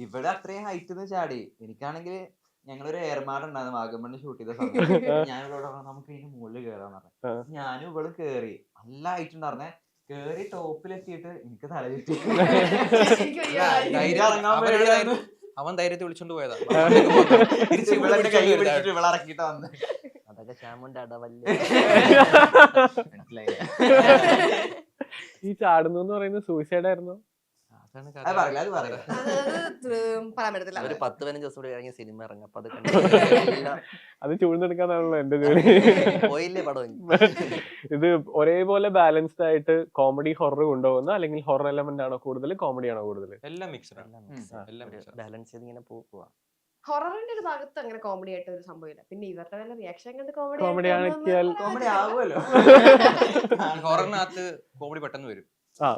ഇവിടെ അത്രയും ഹൈറ്റ് ചാടി. എനിക്കാണെങ്കിൽ ഞങ്ങളൊരു എയർമാർഡ് ഉണ്ടായിരുന്നു വാഗമണ് ഷൂട്ട് ചെയ്ത സമയത്ത്. ഞാൻ ഇവിടെ പറഞ്ഞു നമുക്ക് ഇതിന് മുകളിൽ കേറാന്ന് പറഞ്ഞു. ഞാനും ഇവള് കേറി. നല്ല ഹൈറ്റ് ഉണ്ടായിരുന്നേ. കേറി ടോപ്പിലെത്തിയിട്ട് എനിക്ക് തല ചുറ്റി. എനിക്ക് വയ്യ. അവൻ ധൈര്യത്തിൽ വിളിച്ചോണ്ട് പോയതാ. തിരിച്ച് ഇവളെന്റെ കൈ പിടിച്ചിട്ട് ഇവളെ ഇറക്കിട്ട് വന്ന്. അതൊക്കെ ശ്യാമുന്റെ അടവല്ലേ. മനസ്സിലായില്ല. ഈ ചാടുന്നു എന്ന് പറയുന്നത് സൂയിസൈഡ് ആയിരുന്നു. അതാണ് അത് പറയില്ല, അത് പറയില്ല. അത് പറയാൻ പറ്റത്തില്ല. ഒരു 10-15 ദിവസം കൂടി കഴിഞ്ഞ സിനിമ ഇറങ്ങും. അപ്പൊ അത് അത് ചൂഴ്ന്നെടുക്കാന്നാണല്ലോ എന്റെ ജോലി. പോയില്ലേ പടം. ഇത് ഒരേപോലെ ബാലൻസ്ഡ് ആയിട്ട് കോമഡി ഹൊറർ കൊണ്ടുപോകുന്ന, അല്ലെങ്കിൽ ഹൊറർ എലമെന്റ് ആണോ കൂടുതൽ, കോമഡി ആണോ കൂടുതൽ? എല്ലാം മിക്സ്ഡ് എല്ലാം mixed. ബാലൻസ് ചെയ്ത് ഇങ്ങനെ പോവാ. ഹൊററിന്റെ ഒരു ഭാഗത്ത് അങ്ങനെ കോമഡി ആയിട്ട് ഒരു സംഭവമില്ല. പിന്നെ ഇവരുടെ വല്ല റിയാക്ഷൻ കണ്ട് Comedy ആക്കിയാൽ കോമഡി ആവുമല്ലോ. ഹൊററിനകത്ത് കോമഡി പെട്ടെന്ന് വരും.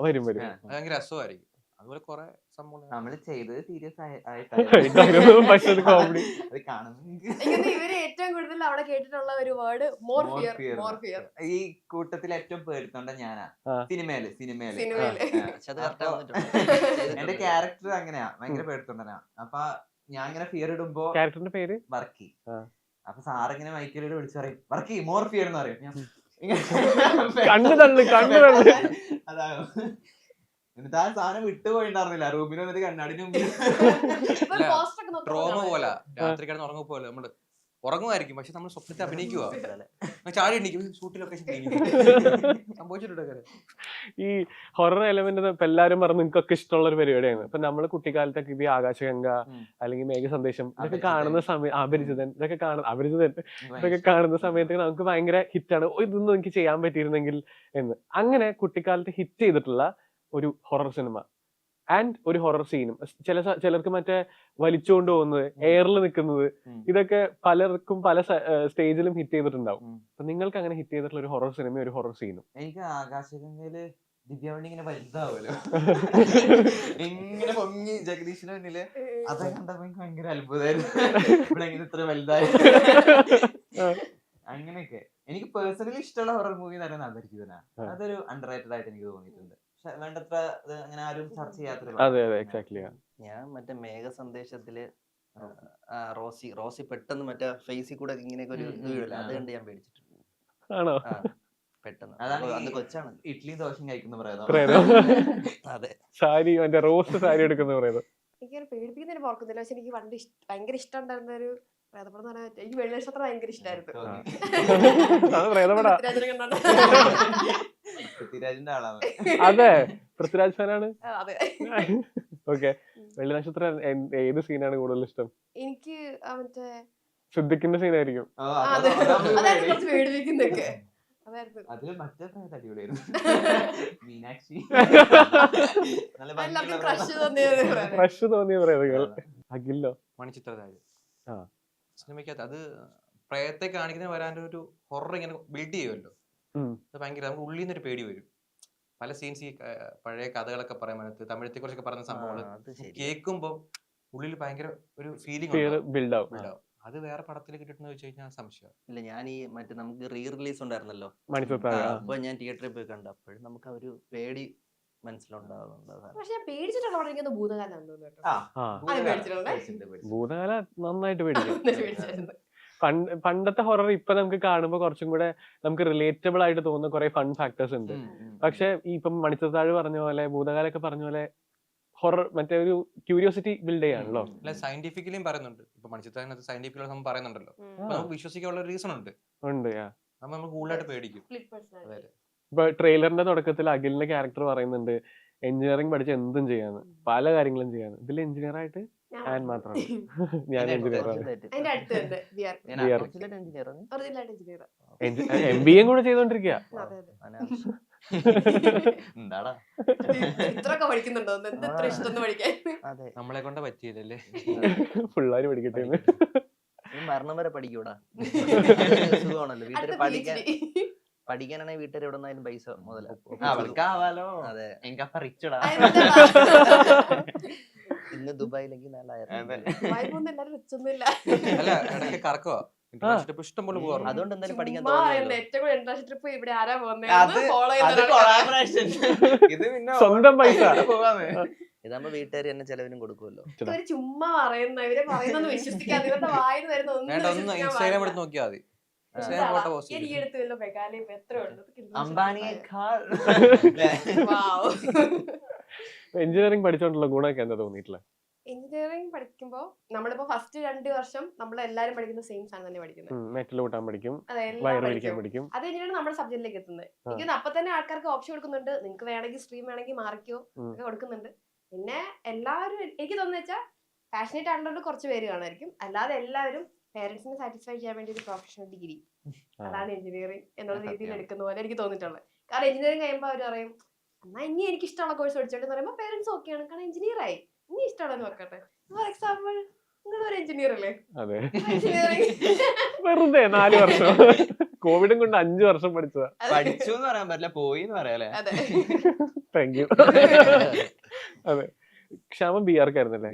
വരും വരും. അത് ഭയങ്കര രസമായിരിക്കും. അതുപോലെ കുറെ സംഭവം നമ്മള് ചെയ്തത് സീരിയസ് ഇതായിരുന്നു പക്ഷെ കോമഡി. അത് കാണുന്നത് എനിക്ക് ഇവര് ഏറ്റവും കൂടുതൽ അവിടെ കേട്ടിട്ടുള്ള ഒരു വേർഡ് മോർ ഫിയർ. ഈ കൂട്ടത്തിൽ ഏറ്റവും പേടിത്തോണ്ട ഞാനാ. ആ. സിനിമയില് പക്ഷെ അത് correct അപ്പൊ വന്നിട്ടുണ്ട്. എന്റെ ക്യാരക്ടർ അങ്ങനെയാ, ഭയങ്കര പേടിത്തോണ്ടനാ. അപ്പൊ ഞാൻ ഇങ്ങനെ ഫിയർ ഇടുമ്പോ ക്യാരക്ടറിന്റെ പേര് വർക്കി. ആ. അപ്പൊ സാറിങ്ങനെ മൈക്കിലൂടെ വിളിച്ചു പറയും വർക്കി മോർ ഫിയർ എന്ന് പറയും. ഞാൻ കണ്ണു തള്ളു. അതാകും. എന്നിട്ട് ആ സാധനം വിട്ടുപോയിണ്ടായിരുന്നില്ല. റൂമിൽ വന്നിട്ട് കണ്ണാടിന് മുമ്പിൽ ട്രോമ പോലെ രാത്രി കിടന്ന് ഉറങ്ങും പോലെ നമ്മള് ഉറങ്ങുമായിരിക്കും. പക്ഷെ നമ്മൾ സ്വപ്നത്തെ അഭിനയിക്കുക. ചാടി എണ്ണിക്കും ഷൂട്ടിലൊക്കെ സംഭവിച്ചിട്ടുണ്ട്. ഈ ഹൊറർ എലമെന്റ് ഇപ്പൊ എല്ലാരും പറഞ്ഞു നിങ്ങൾക്കൊക്കെ ഇഷ്ടമുള്ള ഒരു പരിപാടിയാണ്. ഇപ്പൊ നമ്മള് കുട്ടിക്കാലത്തൊക്കെ ഇത് ആകാശഗംഗ അല്ലെങ്കിൽ മേഘ സന്ദേശം ഇതൊക്കെ കാണുന്ന സമയം, അപരിചിതൻ ഇതൊക്കെ കാണുന്ന സമയത്ത് നമുക്ക് ഭയങ്കര ഹിറ്റാണ്. ഇതൊന്നും എനിക്ക് ചെയ്യാൻ പറ്റിയിരുന്നെങ്കിൽ എന്ന്. അങ്ങനെ കുട്ടിക്കാലത്ത് ഹിറ്റ് ചെയ്തിട്ടുള്ള ഒരു ഹൊറർ സിനിമ ആൻഡ് ഒരു ഹൊറർ സീനും. ചിലർക്ക് മറ്റേ വലിച്ചുകൊണ്ട് പോകുന്നത്, എയറിൽ നിൽക്കുന്നത്, ഇതൊക്കെ പലർക്കും പല സ്റ്റേജിലും ഹിറ്റ് ചെയ്തിട്ടുണ്ടാവും. അപ്പൊ നിങ്ങൾക്ക് അങ്ങനെ ഹിറ്റ് ചെയ്തിട്ടുള്ള ഒരു ഹൊറർ സിനിമ, ഒരു ഹൊറർ സീനും? എനിക്ക് ആകാശഗംഗയില് ദിവ്യാവണ്ടി ഇങ്ങനെ വലുതാവുമല്ലോ, ഇങ്ങനെ പൊങ്ങി ജഗദീഷിന്റെ മുന്നില്, അതൊക്കെ കണ്ടപ്പോ എനിക്ക് ഭയങ്കര അത്ഭുതമായിരുന്നു. ഇവിടെ എങ്ങനെ ഇത്ര വലുതായി. അങ്ങനെയൊക്കെ എനിക്ക് പേഴ്സണലി ഇഷ്ടമുള്ള ഹൊറർ മൂവി എന്ന് പറയുന്നത് അപരിചിതനാ. അതൊരു അണ്ടർ റേറ്റഡ് ആയിട്ട് എനിക്ക് തോന്നിയിട്ടുണ്ട്. പക്ഷെ വേണ്ടത്ര അങ്ങനെ ആരും ചർച്ച ചെയ്യാത്ത. അതെ അതെ എക്സാക്ട്ലി. ഞാൻ മറ്റേ മേഘ സന്ദേശത്തില് റോസി പെട്ടെന്ന് മറ്റേ ഫേസിൽ കൂടെ ഇങ്ങനെയൊക്കെ ഒരു ഇത് വീഴല്ല, അത് കണ്ട് ഞാൻ പേടിച്ചിട്ടുണ്ട്. ആണോ? പെട്ടെന്ന് അതാണ് അന്ന് കൊച്ചാണ്. ഇഡ്ലിയും ദോശയും കഴിക്കുന്ന പ്രേതം. അതെ, സാരി മറ്റേ റോസ് സാരി എടുക്കുന്ന പറയുന്നത് എനിക്കൊരു പേടിപ്പിക്കുന്നതിന് ഓർക്കുന്നില്ല. പക്ഷെ എനിക്ക് പണ്ട് ഭയങ്കര ഇഷ്ടം ഉണ്ടായിരുന്ന ഒരു പ്രേതപടം എന്ന് പറയാൻ പറ്റും. എനിക്ക് വെള്ളിനക്ഷത്രം ഭയങ്കര ഇഷ്ടമായിരുന്നു. പൃഥ്വിരാജിന്റെ ആളാണ്. അതെ, പൃഥ്വിരാജ് ഫാനാണ്. അതെ. ഓക്കെ, വെള്ളി നക്ഷത്രം ഏത് സീനാണ് കൂടുതൽ ഇഷ്ടം? എനിക്ക് മറ്റേ സിദ്ദിഖിന്റെ സീനായിരിക്കും. അതായിരുന്നു കുറച്ച് പേടിപ്പിക്കുന്നൊക്കെ. അതായിരുന്നു അതില് മറ്റേ അടിപൊളിയായിരുന്നു. മീനാക്ഷി നല്ല എല്ലാവർക്കും ഭംഗിയുള്ള ക്രഷ് തോന്നിയത്. ഫ്രഷ് തോന്നിയ പ്രേതകൾ. അഖിലോ? മണിച്ചിത്രതാഴ് ആ. സിനിമയ്ക്കകത്ത് അത് പ്രേതത്തെ കാണിക്കുന്ന വരാൻ്റെ ഒരു ഹൊറർ ഇങ്ങനെ ബിൽഡ് ചെയ്യുമല്ലോ. ഉം. അത് ഭയങ്കര നമുക്ക് ഉള്ളിൽ നിന്നൊരു പേടി വരും. പല സീൻസ് ഈ പഴയ കഥകളൊക്കെ പറയുമ്പോൾ തമിഴത്തെ കുറിച്ചൊക്കെ പറയുന്ന സംഭവങ്ങൾ അത് ശരി. കേൾക്കുമ്പോൾ ഉള്ളിൽ ഭയങ്കര ഒരു ഫീലിംഗ് ഫിയർ ബിൽഡ് ആവും. ഉണ്ടാവും. അത് വേറെ പടത്തിൽ കിട്ടുന്ന വെച്ച് കഴിഞ്ഞാൽ സംശയം. ഇല്ല, ഞാൻ ഈ മറ്റേ നമുക്ക് റീ റിലീസ് ഉണ്ടായിരുന്നല്ലോ, മണിച്ചിത്രത്താഴ്. അപ്പൊ ഞാൻ തിയേറ്ററിൽ പോയി കണ്ടു. അപ്പോഴും നമുക്ക് ആ ഒരു പേടി മനസ്സിലുണ്ടാവുന്നുണ്ട്. അതാണ്. പക്ഷെ ഞാൻ പേടിച്ചിട്ടുള്ള അവിടെ എനിക്കൊന്ന് ഭൂതകാലം തോന്നുന്നു കേട്ടോ. ആ, ആ അത് പേടിച്ചിട്ടുണ്ടേ? ഭൂതകാല നന്നായിട്ട് പേടിക്കും. പേടിച്ചായിരുന്നു. പണ്ടത്തെ ഹൊറർ ഇപ്പൊ നമുക്ക് കാണുമ്പോൾ കുറച്ചും കൂടെ നമുക്ക് റിലേറ്റബിൾ ആയിട്ട് തോന്നുന്ന കുറെ ഫൺ ഫാക്ടേഴ്സ് ഉണ്ട്. പക്ഷെ ഈ ഇപ്പം മണിച്ചിത്രത്താഴ് പറഞ്ഞ പോലെ ഭൂതകാലൊക്കെ പറഞ്ഞ പോലെ ഹൊറർ മറ്റേ ഒരു ക്യൂരിയോസിറ്റി ബിൽഡ് ചെയ്യാണല്ലോ. അല്ല, സയന്റിഫിക്കലിയും പറയുന്നുണ്ട്. ഇപ്പൊ മണിച്ചിത്രത്തിനകത്ത് സയന്റിഫിക്കൽ നമ്മൾ പറയുന്നുണ്ടല്ലോ. അപ്പൊ നമുക്ക് വിശ്വസിക്കാനുള്ള റീസൺ ഉണ്ട്. ഉണ്ട്. അപ്പൊ നമ്മൾ കൂടുതലായിട്ട് പേടിക്കും. Split personality. അതെ. ഇപ്പൊ ട്രെയിലറിന്റെ തുടക്കത്തിൽ അഖിലിന്റെ ക്യാരക്ടർ പറയുന്നുണ്ട് എഞ്ചിനീയറിംഗ് പഠിച്ച് എന്തും ചെയ്യാന്ന്, പല കാര്യങ്ങളും ചെയ്യാന്ന്. ഇതിൽ എഞ്ചിനീയർ ആയിട്ട് ഞാൻ മാത്രമാണ്. ഞാൻ എഞ്ചിനീയർ ആണ്. അതിന്റെ അടുത്ത് തന്നെ VR. Original engineer ആണ്. ഒറിജിനലായിട്ട് എഞ്ചിനീയർ. MBA കൂടെ ചെയ്തോണ്ടിരിക്കുക. അതെ അതെ. അനാവശ്യം. എന്താടാ ഇത്രയൊക്കെ പഠിക്കുന്നുണ്ടോ? എന്ത് ഇത്ര ഇഷ്ടം പഠിക്കാൻ? അതെ, നമ്മളെ കൊണ്ട് പറ്റിയതല്ലേ. പിള്ളേര് പഠിക്കട്ടെ എന്ന്. ഈ മരണം വരെ പഠിക്കൂടാ. സുഖമാണല്ലോ വീട്ടിൽ അടുത്ത പഠിക്കാൻ. PhD. പഠിക്കാനാണെങ്കിൽ വീട്ടുകാർ എവിടെ നിന്നാലും പൈസ അവർക്കാവാലോ. അതെ, എനിക്കപ്പ റിച്ചടാ. ഇന്ന് ദുബായിലേക്ക് 4000. വായ്പൊന്നും എല്ലാരും വെച്ചൊന്നുമില്ല. അല്ല, ഇടയ്ക്ക് കറക്കുക. ഇന്റർനാഷണൽ ഇഷ്ടം പോലെ പോകാറുണ്ട്. അതുകൊണ്ട് എന്തായാലും പഠിക്കാൻ ചുമ്മാ തോന്നുന്നല്ലോ. പറയുന്നത് ഏറ്റവും കൂടുതൽ ഇന്റർനാഷണൽ ട്രിപ്പ് ഇവിടെ ആരാ അത് പോകുന്നത് ഫോളോ അത് കൊളാബറേഷൻ. ഇത് പിന്നെ സ്വന്തം പൈസ. പോവാമേ. ഇതാകുമ്പോ വീട്ടുകാർ എന്നെ ചെലവിനും കൊടുക്കുമല്ലോ. ഇവര് ചുമ്മാ പറയുന്ന ഇവരെ പറയുന്നൊന്നും വിശ്വസിക്കാതെ ഇവരുടെ വായിൽ വരുന്ന വേണ്ട, ഒന്ന് ഇൻസ്റ്റാഗ്രാം എടുത്ത് നോക്കിയാൽ മതി. ഇൻസ്റ്റാഗ്രാം ഫോട്ടോ പോസ്റ്റ് ഈ അടുത്ത് വല്ല മെഗാലയം എത്ര ഉണ്ട്? അംബാനിയേക്കാൾ എഞ്ചിനീയറിംഗ് പഠിച്ചോണ്ടുള്ള ഗുണമൊക്കെ എന്താ തോന്നിയിട്ടില്ല? എഞ്ചിനീയറിംഗ് പഠിക്കുമ്പോ നമ്മളിപ്പോ ഫസ്റ്റ് 2 വർഷം നമ്മൾ എല്ലാരും പഠിക്കുന്ന സെയിം സാധനം തന്നെ പഠിക്കുന്നത്. മെറ്റൽ കൂട്ടാൻ പഠിക്കും, അതെ, എല്ലാം വയറ് പഠിക്കും. വലിക്കാൻ പഠിക്കും. അത് കഴിഞ്ഞാണ് നമ്മുടെ സബ്ജക്റ്റിലേക്ക് എത്തുന്നത്. എനിക്ക് അപ്പൊ തന്നെ ആൾക്കാർക്ക് ഓപ്ഷൻ കൊടുക്കുന്നുണ്ട്, നിങ്ങൾക്ക് വേണമെങ്കിൽ സ്ട്രീം വേണമെങ്കിൽ മാറിക്കോ ഒക്കെ കൊടുക്കുന്നുണ്ട്. പിന്നെ എല്ലാവരും എനിക്ക് തോന്നുന്നു വെച്ചാൽ പാഷനേറ്റ് ആയിട്ടുള്ള കുറച്ച് പേര് കാണുമായിരിക്കും, അല്ലാതെ എല്ലാവരും പേരൻസിനെ സാറ്റിസ്ഫൈ ചെയ്യാൻ വേണ്ടി ഒരു പ്രൊഫഷണൽ ഡിഗ്രി, അതാണ് എഞ്ചിനീയറിംഗ് എന്നുള്ള രീതിയിൽ എടുക്കുന്ന പോലെ എനിക്ക് തോന്നിയിട്ടുള്ളത്. കാരണം എഞ്ചിനീയറിംഗ് കഴിയുമ്പോൾ അവർ പറയും എന്നാ ഇനി എനിക്ക് ഇഷ്ടമുള്ള കോഴ്സ് പഠിച്ചോട്ടെ എന്ന് പറയുമ്പോൾ പേരൻസ് ഓക്കെയാണ്, കാരണം എഞ്ചിനീയർ ആയി ഇനി ഇഷ്ടമുള്ളത് നോക്കട്ടെ. ഫോർ എക്സാമ്പിൾ നിങ്ങളൊരു എഞ്ചിനീയർ അല്ലേ? അതെ, എഞ്ചിനീയറിംഗ് വെറുതെ 4 വർഷം കോവിഡും കൊണ്ട് 5 വർഷം പഠിച്ചതാ. പഠിച്ചു എന്ന് പറയാൻ പറ്റില്ല, പോയി എന്ന് പറയാല്ലേ. അതെ. Thank you. അതെ, ക്ഷാമം ബിആർക്കായിരുന്നല്ലേ?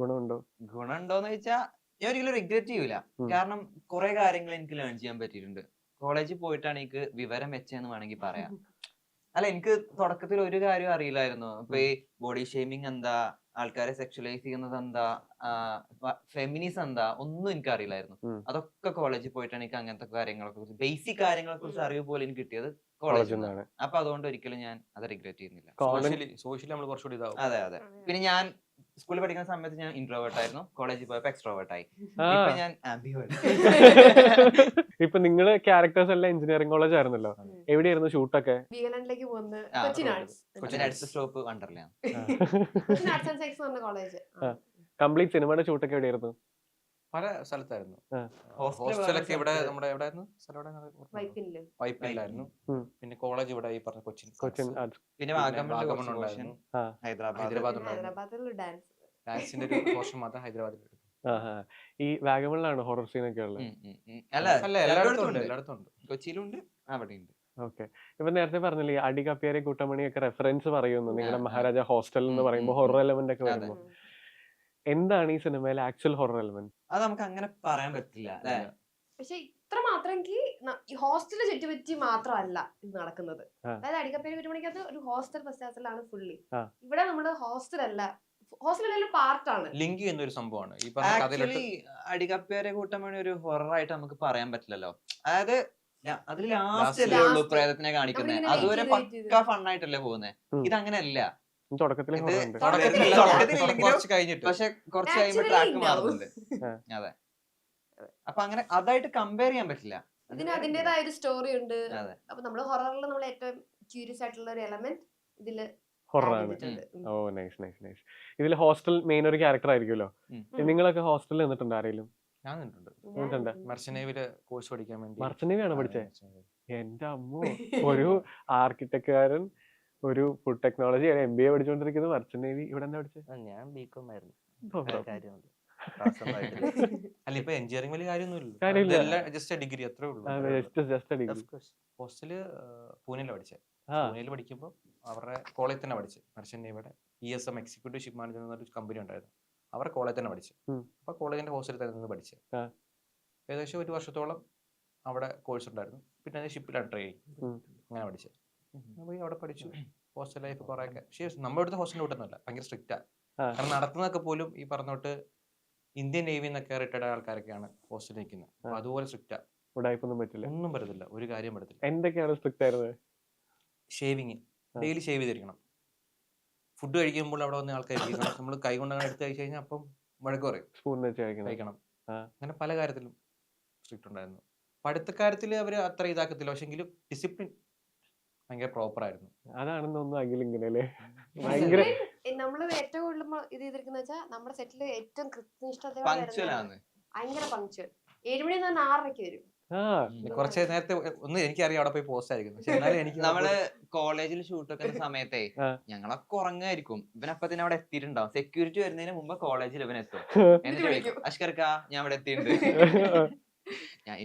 ഗുണമുണ്ടോ? ഗുണമുണ്ടോന്ന് ചോദിച്ചാ ഞാൻ ഒരിക്കലും റിഗ്രറ്റ് ചെയ്യൂല. കാരണം കുറെ കാര്യങ്ങൾ എനിക്ക് ലേൺ ചെയ്യാൻ പറ്റിയിട്ടുണ്ട്. കോളേജിൽ പോയിട്ടാണ് എനിക്ക് വിവരം വെച്ചതെന്ന് വേണമെങ്കിൽ പറയാം. അല്ല, എനിക്ക് തുടക്കത്തിൽ ഒരു കാര്യം അറിയില്ലായിരുന്നു. ഇപ്പൊ ഈ ബോഡി ഷേമിങ് എന്താ, ആൾക്കാരെ സെക്ഷലൈസ് ചെയ്യുന്നത് എന്താ, ഫെമിനിസം എന്താ, ഒന്നും എനിക്ക് അറിയില്ലായിരുന്നു. അതൊക്കെ കോളേജിൽ പോയിട്ടാണ് എനിക്ക് അങ്ങനത്തെ കാര്യങ്ങളെ കുറിച്ച്, ബേസിക് കാര്യങ്ങളെ കുറിച്ച് അറിവ് പോലും എനിക്ക് കിട്ടിയത് കോളേജിൽ നിന്നാണ്. അപ്പൊ അതുകൊണ്ട് ഒരിക്കലും ഞാൻ അത് റിഗ്രറ്റ് ചെയ്യുന്നില്ല. സോഷ്യലി നമ്മൾ കുറച്ചുകൂടി ഇതാവും. അതെ അതെ. പിന്നെ ഞാൻ സ്കൂളിൽ പഠിക്കുന്ന സമയത്ത് ഞാൻ ഇൻട്രോവേർട്ട് ആയിരുന്നു, കോളേജിൽ പോയപ്പോ എക്സ്ട്രോവേർട്ട് ആയി. ഇപ്പൊ ഞാൻ ആംബിവേർട്ട്. ഇപ്പൊ നിങ്ങള് ക്യാരക്ടേഴ്സ് എല്ലാം എഞ്ചിനീയറിംഗ് കോളേജ് ആയിരുന്നല്ലോ, എവിടെയായിരുന്നു ഷൂട്ടൊക്കെ? വീഗലാൻഡിലേക്ക് പോകുന്നത് കൊച്ചിൻ ആർട്സ്. അടുത്ത സ്റ്റോപ്പ് വണ്ടർലയാണ്. കൊച്ചിൻ ആർട്സ് ആൻഡ് സയൻസ് പറഞ്ഞ കോളേജ്. കംപ്ലീറ്റ് സിനിമയുടെ ഷൂട്ടൊക്കെ എവിടെയായിരുന്നു? പല സ്ഥലത്തായിരുന്നു. ഹോസ്റ്റലൊക്കെ ഇവിടെ നമ്മുടെ എവിടെയായിരുന്നു വൈപ്പിലായിരുന്നു. പിന്നെ കോളേജ് ഇവിടെ ഈ പറഞ്ഞ കൊച്ചിൻ പിന്നെ ഉണ്ടായിരുന്നു. ഹൈദരാബാദ് ഹൈദരാബാദിൽ ഡാൻസ് ഡാൻസിന്റെ ഒരു പോർഷൻ മാത്രം ഹൈദരാബാദിൽ എടുത്തു. ഈ വാഗമണിലാണ് ഹൊറർ സീൻ ഒക്കെ ഉള്ളത്? അല്ല, എല്ലായിടത്തും ഉണ്ട്. കൊച്ചിയിലുണ്ട്, അവിടെ ഉണ്ട്. ഓക്കെ. ഇപ്പൊ നേരത്തെ പറഞ്ഞില്ലേ അടി കപ്പിയാരെ കൂട്ടമണിയൊക്കെ റെഫറൻസ് പറയുന്നു നിങ്ങളുടെ മഹാരാജ ഹോസ്റ്റൽ എന്ന് പറയുമ്പോൾ ഹൊറർ എലമെന്റ് ഒക്കെ വരുമ്പോൾ. എന്താണ് ഈ സിനിമയിലെ ആക്ച്വൽ ഹൊറർ എലമെന്റ്? അത് നമുക്ക് അങ്ങനെ പറയാൻ പറ്റില്ല അല്ലേ? പക്ഷെ ഇത്ര മാത്രം ഈ ഹോസ്റ്റലിൽ ചുറ്റുപറ്റി മാത്രമല്ല ഇത് നടക്കുന്നത്. അതായത് അടിക്കപ്പേര് വീട്ടുമണിക്കകത്ത് ഒരു ഹോസ്റ്റൽ പശ്ചാത്തലമാണ് ഫുള്ളി. ഇവിടെ നമ്മുടെ ഹോസ്റ്റൽ അല്ല, ഹോസ്റ്റലിൽ പാർട്ടാണ്. ലിങ്ക് ചെയ്യുന്ന ഒരു സംഭവമാണ് ഈ ആക്ച്വലി അടികപ്പേരെ കൂട്ടമണി ഒരു ഹൊറർ ആയിട്ട് നമുക്ക് പറയാൻ പറ്റില്ലല്ലോ. അതായത് അതിൽ ലാസ്റ്റ് അല്ലേ ഉള്ളൂ പ്രേതത്തിനെ കാണിക്കുന്നത്, അതുവരെ പക്ക ഫണ്ണായിട്ടല്ലേ പോകുന്നത്. ഇതങ്ങനെയല്ല, കുറച്ച് കഴിഞ്ഞിട്ട്, പക്ഷെ കുറച്ച് കഴിയുമ്പോൾ ട്രാക്ക് മാറുന്നുണ്ട്. അതെ, അപ്പൊ അങ്ങനെ അതായിട്ട് കമ്പയർ ചെയ്യാൻ പറ്റില്ല. ഇതിന് അതിന്റേതായ ഒരു സ്റ്റോറി ഉണ്ട്. അപ്പൊ നമ്മള് ഹൊററിൽ നമ്മൾ ഏറ്റവും ക്യൂരിയസ് ആയിട്ടുള്ള ഒരു എലമെന്റ് ഇതില് ഹൊററാണ്. ഓ നൈസ് നൈസ് നൈസ്. ഇതിൽ ഹോസ്റ്റൽ മെയിൻ ഒരു ക്യാരക്ടർ ആയിരിക്കുമല്ലോ. നിങ്ങളൊക്കെ ഹോസ്റ്റലിൽ നിന്നിട്ടുണ്ട് ആരെങ്കിലും? ഞാൻ നിന്നിട്ടുണ്ട്. നിന്നിട്ടുണ്ട്. മെർച്ചന്റ് നേവിയില് കോഴ്സ് പഠിക്കാൻ വേണ്ടി. മർച്ചന്റ് നേവി ആണ് ആ, പഠിച്ചേ? merchant navy. എന്റെ അമ്മോ, ഒരു ആർക്കിടെക്റ്റുകാരൻ, ഒരു ഫുഡ് ടെക്നോളജി MBA പഠിച്ചുകൊണ്ടിരിക്കുന്നത് മർച്ചന്റ് നേവി. ഇവിടെ എന്താ പഠിച്ചത്? ഞാൻ ബികോം ആയിരുന്നു. ഇപ്പൊ കാര്യമുണ്ട്. Transfer ആയിട്ടില്ല. അല്ല ഇപ്പൊ എഞ്ചിനീയറിംഗ് വലിയ കാര്യമില്ല. കാര്യമൊന്നുമില്ല, ജസ്റ്റ് ഡിഗ്രി അത്രേ ഉള്ളൂ. Just degree. Of course. Hostel പൂനെയിലാണ് പഠിച്ചത്. ആ പൂനെയിൽ പഠിക്കുമ്പോൾ അവരുടെ കോളേജിൽ തന്നെ പഠിച്ചത്. മെർച്ചന്റ് നേവിയുടെ ESM എക്സിക്യൂട്ടീവ് ഷിപ്പ് മാനേജർ എന്നൊരു കമ്പനി ഉണ്ടായിരുന്നു, അവരുടെ കോളേജിൽ തന്നെ പഠിച്ചത്. അപ്പൊ കോളേജിന്റെ ഹോസ്റ്റലിൽ തന്നെ നിന്ന് പഠിച്ചത്. ആ. ഏകദേശം ഒരു വർഷത്തോളം അവിടെ കോഴ്സ് ഉണ്ടായിരുന്നു. പിന്നെ അത് ഷിപ്പിലാണ് ട്രെയിനിങ്, അങ്ങനെ പഠിച്ചത്. അപ്പോൾ അവിടെ പഠിച്ചു. ഹോസ്റ്റൽ ലൈഫ് കുറെ ഒക്കെ. പക്ഷേ നമ്മുടെ അടുത്ത ഹോസ്റ്റലിൽ വിട്ടുന്നില്ല, ഭയങ്കര സ്ട്രിക്റ്റാ. ആ. കാരണം നടത്തുന്നതൊക്കെ പോലും ഈ പറഞ്ഞോട്ട് ഇന്ത്യൻ നേവി എന്നൊക്കെ റിട്ടയർഡ് ആൾക്കാരൊക്കെയാണ് ഹോസ്റ്റലിൽ നിൽക്കുന്നത്. അപ്പൊ അതുപോലെ സ്ട്രിക്റ്റാ, ഉടായ്പൊന്നും പറ്റില്ല. ഒന്നും പറ്റത്തില്ല, ഒരു കാര്യം പറ്റത്തില്ല. എന്തൊക്കെയാണ് സ്ട്രിക്റ്റ് ആയിരുന്നത്? ഷേവിങ് ഡെയിലി ഷേവ് ചെയ്തിരിക്കണം. ഫുഡ് കഴിക്കുമ്പോൾ അവിടെ വന്ന ആൾക്കാർ നമ്മൾ കൈ കൊണ്ട് അങ്ങനെ എടുത്ത് കഴിച്ചു കഴിഞ്ഞാൽ അപ്പം വഴക്ക് പറയും, സ്പൂൺ വെച്ച് കഴിക്കണം. കഴിക്കണം. ആ. അങ്ങനെ പല കാര്യത്തിലും സ്ട്രിക്റ്റ് ഉണ്ടായിരുന്നു. പഠിത്തക്കാര്യത്തിൽ അവർ അത്ര ഇതാക്കത്തില്ല, പക്ഷെങ്കിലും ഡിസിപ്ലിൻ ഭയങ്കര പ്രോപ്പർ ആയിരുന്നു. അതാണെന്നൊന്നും അഖിൽ ഇങ്ങനെ അല്ലേ, ഭയങ്കര നമ്മള് ഏറ്റവും കൂടുതൽ ഇത് ചെയ്തിരിക്കുന്ന വെച്ചാൽ നമ്മുടെ സെറ്റില് ഏറ്റവും കൃത്യനിഷ്ഠതയോടെ പങ്ക്ച്വൽ വരുന്നതാണ്. ആണ്. ഭയങ്കര പങ്ക്ച്വൽ. 7 മണി എന്ന് പറഞ്ഞാൽ 6:30 വരും. ആ കുറച്ച് നേരത്തെ ഒന്ന് എനിക്കറിയാം അവിടെ പോയി പോസ്റ്റ് ആയിരിക്കും, പക്ഷെ എന്നാലും എനിക്ക് നമ്മള് കോളേജിൽ ഷൂട്ട് വെക്കുന്ന സമയത്തെ ആ. ഞങ്ങളൊക്കെ ഉറങ്ങായിരിക്കും. ഇവനപ്പത്തിന് അവിടെ എത്തിയിട്ടുണ്ടാവും. സെക്യൂരിറ്റി വരുന്നതിന് മുമ്പ് കോളേജിൽ ഇവൻ എത്തും. എന്നിട്ട് വിളിക്കും, അഷ്കർക്കാ ഞാൻ ഇവിടെ എത്തിയിട്ടുണ്ട്.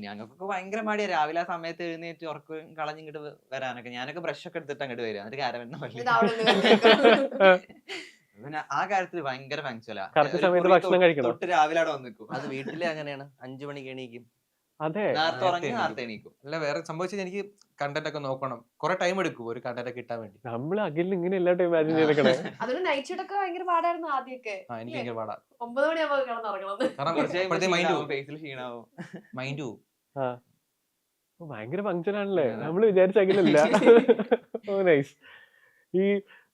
ഞങ്ങൾക്കൊക്കെ ഭയങ്കര മടിയാ രാവിലെ ആ സമയത്ത് എഴുന്നേറ്റ് ഉറക്കം കളഞ്ഞിങ്ങോട്ട് വരാനൊക്കെ. ഞാനൊക്കെ ബ്രഷ് ഒക്കെ എടുത്തിട്ട് അങ്ങോട്ട് വരിക, എന്നിട്ട് കാരവന്ന ഇത് അവിടെ നിന്ന് പിന്നെ ആ കാര്യത്തിൽ ഭയങ്കര പങ്ക്ച്വലാ. കറക്റ്റ് സമയത്ത് ഭക്ഷണം കഴിക്കണം. തൊട്ട് രാവിലെ അവിടെ വന്നിക്കും. അത് വീട്ടിലെ അങ്ങനെയാണ്. 5 മണിക്ക് എണീക്കും. അതെ, നേരത്തെ ഉറങ്ങി നേരത്തെ നേരത്തെ എണീക്കും. അല്ല വേറെ സംഭവിച്ചത്, എനിക്ക് കണ്ടന്റ് ഒക്കെ നോക്കണം, കുറെ ടൈം എടുക്കും ഒരു കണ്ടന്റ് ഒക്കെ കിട്ടാൻ വേണ്ടി. നമ്മള് അഖിലിന് ഇങ്ങനെ എല്ലാട്ടും ഇമാജിൻ ചെയ്തേക്കണേ. അതൊരു നൈറ്റ് ഷൂട്ട് ഒക്കെ ഭയങ്കര പാടായിരുന്നു ആദ്യമൊക്കെ. എനിക്ക് ഭയങ്കര പാടാ. 9 മണിയാകുമ്പോൾ കിടന്നുറങ്ങണം. കാരണം കുറച്ച് ഇപ്പോഴത്തെ മൈൻഡ് പോവും, ഫേസിൽ ക്ഷീണാവും. മൈൻഡ് പോവും. ആ ഓ, ഭയങ്കര പങ്ക്ചറാണല്ലേ, നമ്മള് വിചാരിച്ച അഖിലല്ല. ഓ നൈസ്. ഈ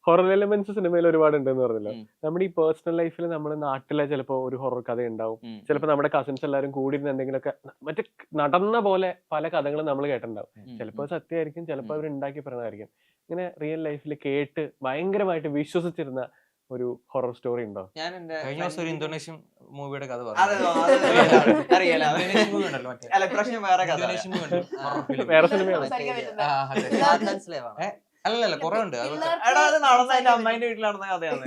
ഹൊറർ എലമെന്റ്സ് സിനിമയിൽ ഒരുപാട് ഉണ്ടെന്ന് പറഞ്ഞല്ലോ. നമ്മുടെ ഈ പേഴ്സണൽ ലൈഫിൽ നമ്മുടെ നാട്ടിലെ ചിലപ്പോ ഒരു ഹൊറർ കഥ ഉണ്ടാവും, ചിലപ്പോ നമ്മുടെ കസിൻസ് എല്ലാവരും കൂടി ഇരുന്ന് എന്തെങ്കിലുമൊക്കെ മറ്റേ നടന്ന പോലെ പല കഥകളും നമ്മൾ കേട്ടിട്ടുണ്ടാവും. ചിലപ്പോൾ സത്യമായിരിക്കും, ചിലപ്പോൾ അവർ ഉണ്ടാക്കി പറഞ്ഞതായിരിക്കും. ഇങ്ങനെ റിയൽ ലൈഫിൽ കേട്ട് ഭയങ്കരമായിട്ട് വിശ്വസിച്ചിരുന്ന ഒരു ഹൊറർ സ്റ്റോറി ഉണ്ടോ? ഞാൻ എന്റെ കഴിഞ്ഞ ദിവസം ഒരു ഇന്തോനേഷ്യൻ മൂവിയുടെ കഥ അത് പറഞ്ഞു. അറിയാലോ. ഇന്തോനേഷ്യൻ മൂവി ഉണ്ടല്ലോ മറ്റേ, അല്ല പ്രശ്നം വേറെ കഥ. ഇന്തോനേഷ്യൻ മൂവി ഉണ്ട്, horror film. വേറെ സിനിമയാണ്. സംസാരിക്കാൻ പറ്റുന്ന. ആ, അതെ. Adnan Slave ആണ്. അല്ലല്ല കുറെ ഉണ്ട്. പിള്ളേർക്ക് എടാ അത് നടന്ന എന്റെ അമ്മേന്റെ വീട്ടിൽ നടന്ന കഥയാണ്.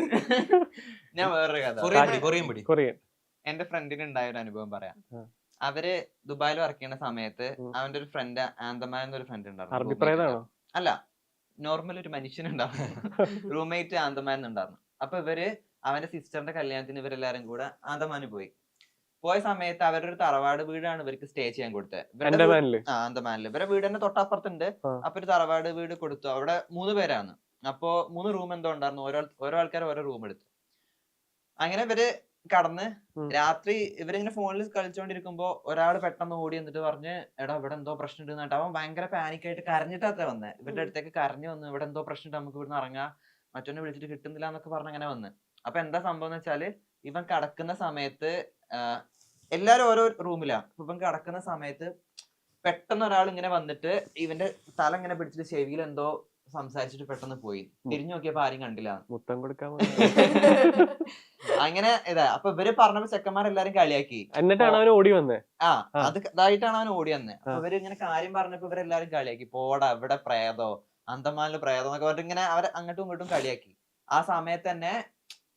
ഞാൻ വേറൊരു കഥ. കൊറിയൻ പിടി. കൊറിയൻ. എന്റെ ഫ്രണ്ടിന് ഉണ്ടായ ഒരു അനുഭവം പറയാം. ആ. അവര് ദുബായിൽ വർക്ക് ചെയ്യുന്ന സമയത്ത് അവന്റെ ഒരു ഫ്രണ്ട് ആന്തമാൻ എന്നൊരു ഫ്രണ്ട് അറബി പ്രേതാണോ? ഉണ്ടായിരുന്നു. അല്ല, നോർമൽ ഒരു മനുഷ്യനുണ്ടാവും. റൂംമേറ്റ് ആന്തമാൻ ഉണ്ടായിരുന്നു. അപ്പൊ ഇവര് അവന്റെ സിസ്റ്ററിന്റെ കല്യാണത്തിന് ഇവരെല്ലാരും കൂടെ ആന്തമാന് പോയി. പോയ സമയത്ത് അവരുടെ ഒരു തറവാട് വീടാണ് ഇവർക്ക് സ്റ്റേ ചെയ്യാൻ കൊടുത്തത്. ആൻഡമാനില്. ആന്തമാനില് ഇവരെ വീട് തന്നെ തൊട്ടപ്പുറത്തുണ്ട്. അപ്പൊ ഒരു തറവാട് വീട് കൊടുത്തു. അവിടെ 3 പേരാണ്. അപ്പൊ 3 റൂം എന്തോ ഉണ്ടായിരുന്നു. ഓരോ ആൾക്കാർ ഓരോ റൂം എടുത്തു. അങ്ങനെ ഇവര് കടന്ന് രാത്രി ഇവരിങ്ങനെ ഫോണിൽ കളിച്ചോണ്ടിരിക്കുമ്പോ ഒരാൾ പെട്ടെന്ന് ഓടി എന്നിട്ട് പറഞ്ഞ്, എടാ ഇവിടെ എന്തോ പ്രശ്നം ഉണ്ട് എന്നിട്ട് അവൻ ഭയങ്കര പാനിക് ആയിട്ട് കരഞ്ഞിട്ടാ വന്നേ. ഇവരുടെ അടുത്തേക്ക് കരഞ്ഞു വന്ന്, ഇവിടെ എന്തോ പ്രശ്നം ഉണ്ട്, നമുക്ക് ഇവിടുന്ന് ഇറങ്ങാം, മറ്റൊന്നെ വിളിച്ചിട്ട് കിട്ടുന്നില്ല എന്നൊക്കെ പറഞ്ഞ് അങ്ങനെ വന്ന്. അപ്പൊ എന്താ സംഭവം എന്ന് വെച്ചാല്, ഇവൻ കടക്കുന്ന സമയത്ത് എല്ലാരും ഓരോ റൂമിലാ. ഇവൻ കടക്കുന്ന സമയത്ത് പെട്ടെന്ന് ഒരാൾ ഇങ്ങനെ വന്നിട്ട് ഇവന്റെ തല ഇങ്ങനെ പിടിച്ചിട്ട് ചെവിയിൽ എന്തോ സംസാരിച്ചിട്ട് പെട്ടെന്ന് പോയി. തിരിഞ്ഞു നോക്കിയപ്പോ ആരും കണ്ടില്ല. മുത്തം കൊടുക്കാൻ അങ്ങനെ ഇതാ. അപ്പൊ ഇവര് പറഞ്ഞപ്പോ ചെക്കന്മാരെല്ലാരും കളിയാക്കി. എന്നിട്ടാണ് അവൻ ഓടി വന്നേ. അത് ഇതായിട്ടാണ് അവൻ ഓടി വന്നത്. അപ്പൊ ഇവര് ഇങ്ങനെ കാര്യം പറഞ്ഞപ്പോ ഇവരെല്ലാരും കളിയാക്കി, പോടാ ഇവിടെ പ്രേതോ, അന്തമാനില് പ്രേതം എന്നൊക്കെ പറഞ്ഞിട്ട് ഇങ്ങനെ അവരെ അങ്ങോട്ടും ഇങ്ങോട്ടും കളിയാക്കി. ആ സമയത്ത് തന്നെ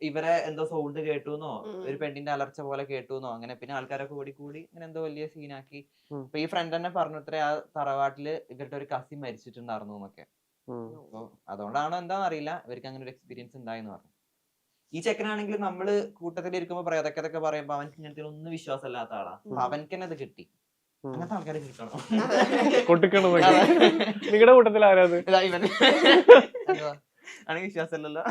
ഇവരെ എന്തോ സൗണ്ട് കേട്ടുന്നോ, ഒരു പെണ്ണിന്റെ അലർച്ച പോലെ കേട്ടുന്നോ, അങ്ങനെ പിന്നെ ആൾക്കാരൊക്കെ കൂടി ഇങ്ങനെ എന്തോ വലിയ സീനാക്കി. അപ്പൊ ഈ ഫ്രണ്ട് തന്നെ പറഞ്ഞു ഇത്ര ആ തറവാട്ടില് ഇവരുടെ ഒരു കസിൻ മരിച്ചിട്ടുണ്ടായിരുന്നു എന്നൊക്കെ. അപ്പൊ അതുകൊണ്ടാണോ എന്താന്ന് അറിയില്ല, ഇവർക്ക് അങ്ങനെ ഒരു എക്സ്പീരിയൻസ് ഉണ്ടായെന്ന് പറഞ്ഞു. ഈ ചെക്കനാണെങ്കിൽ നമ്മള് കൂട്ടത്തിലിരിക്കുമ്പോ പ്രേതക്കതൊക്കെ പറയുമ്പോ അവൻക്ക് ഇങ്ങനത്തെ ഒന്നും വിശ്വാസമില്ലാത്ത ആളാ. അപ്പൊ അവൻക്ക് തന്നെ അത് കിട്ടി. അങ്ങനത്തെ ആൾക്കാരെ കിട്ടണം. കൊടുക്കണം. നിങ്ങളുടെ കൂട്ടത്തിൽ ആരാത്? ഇവൻ ആണെങ്കിൽ വിശ്വാസമല്ലല്ലോ.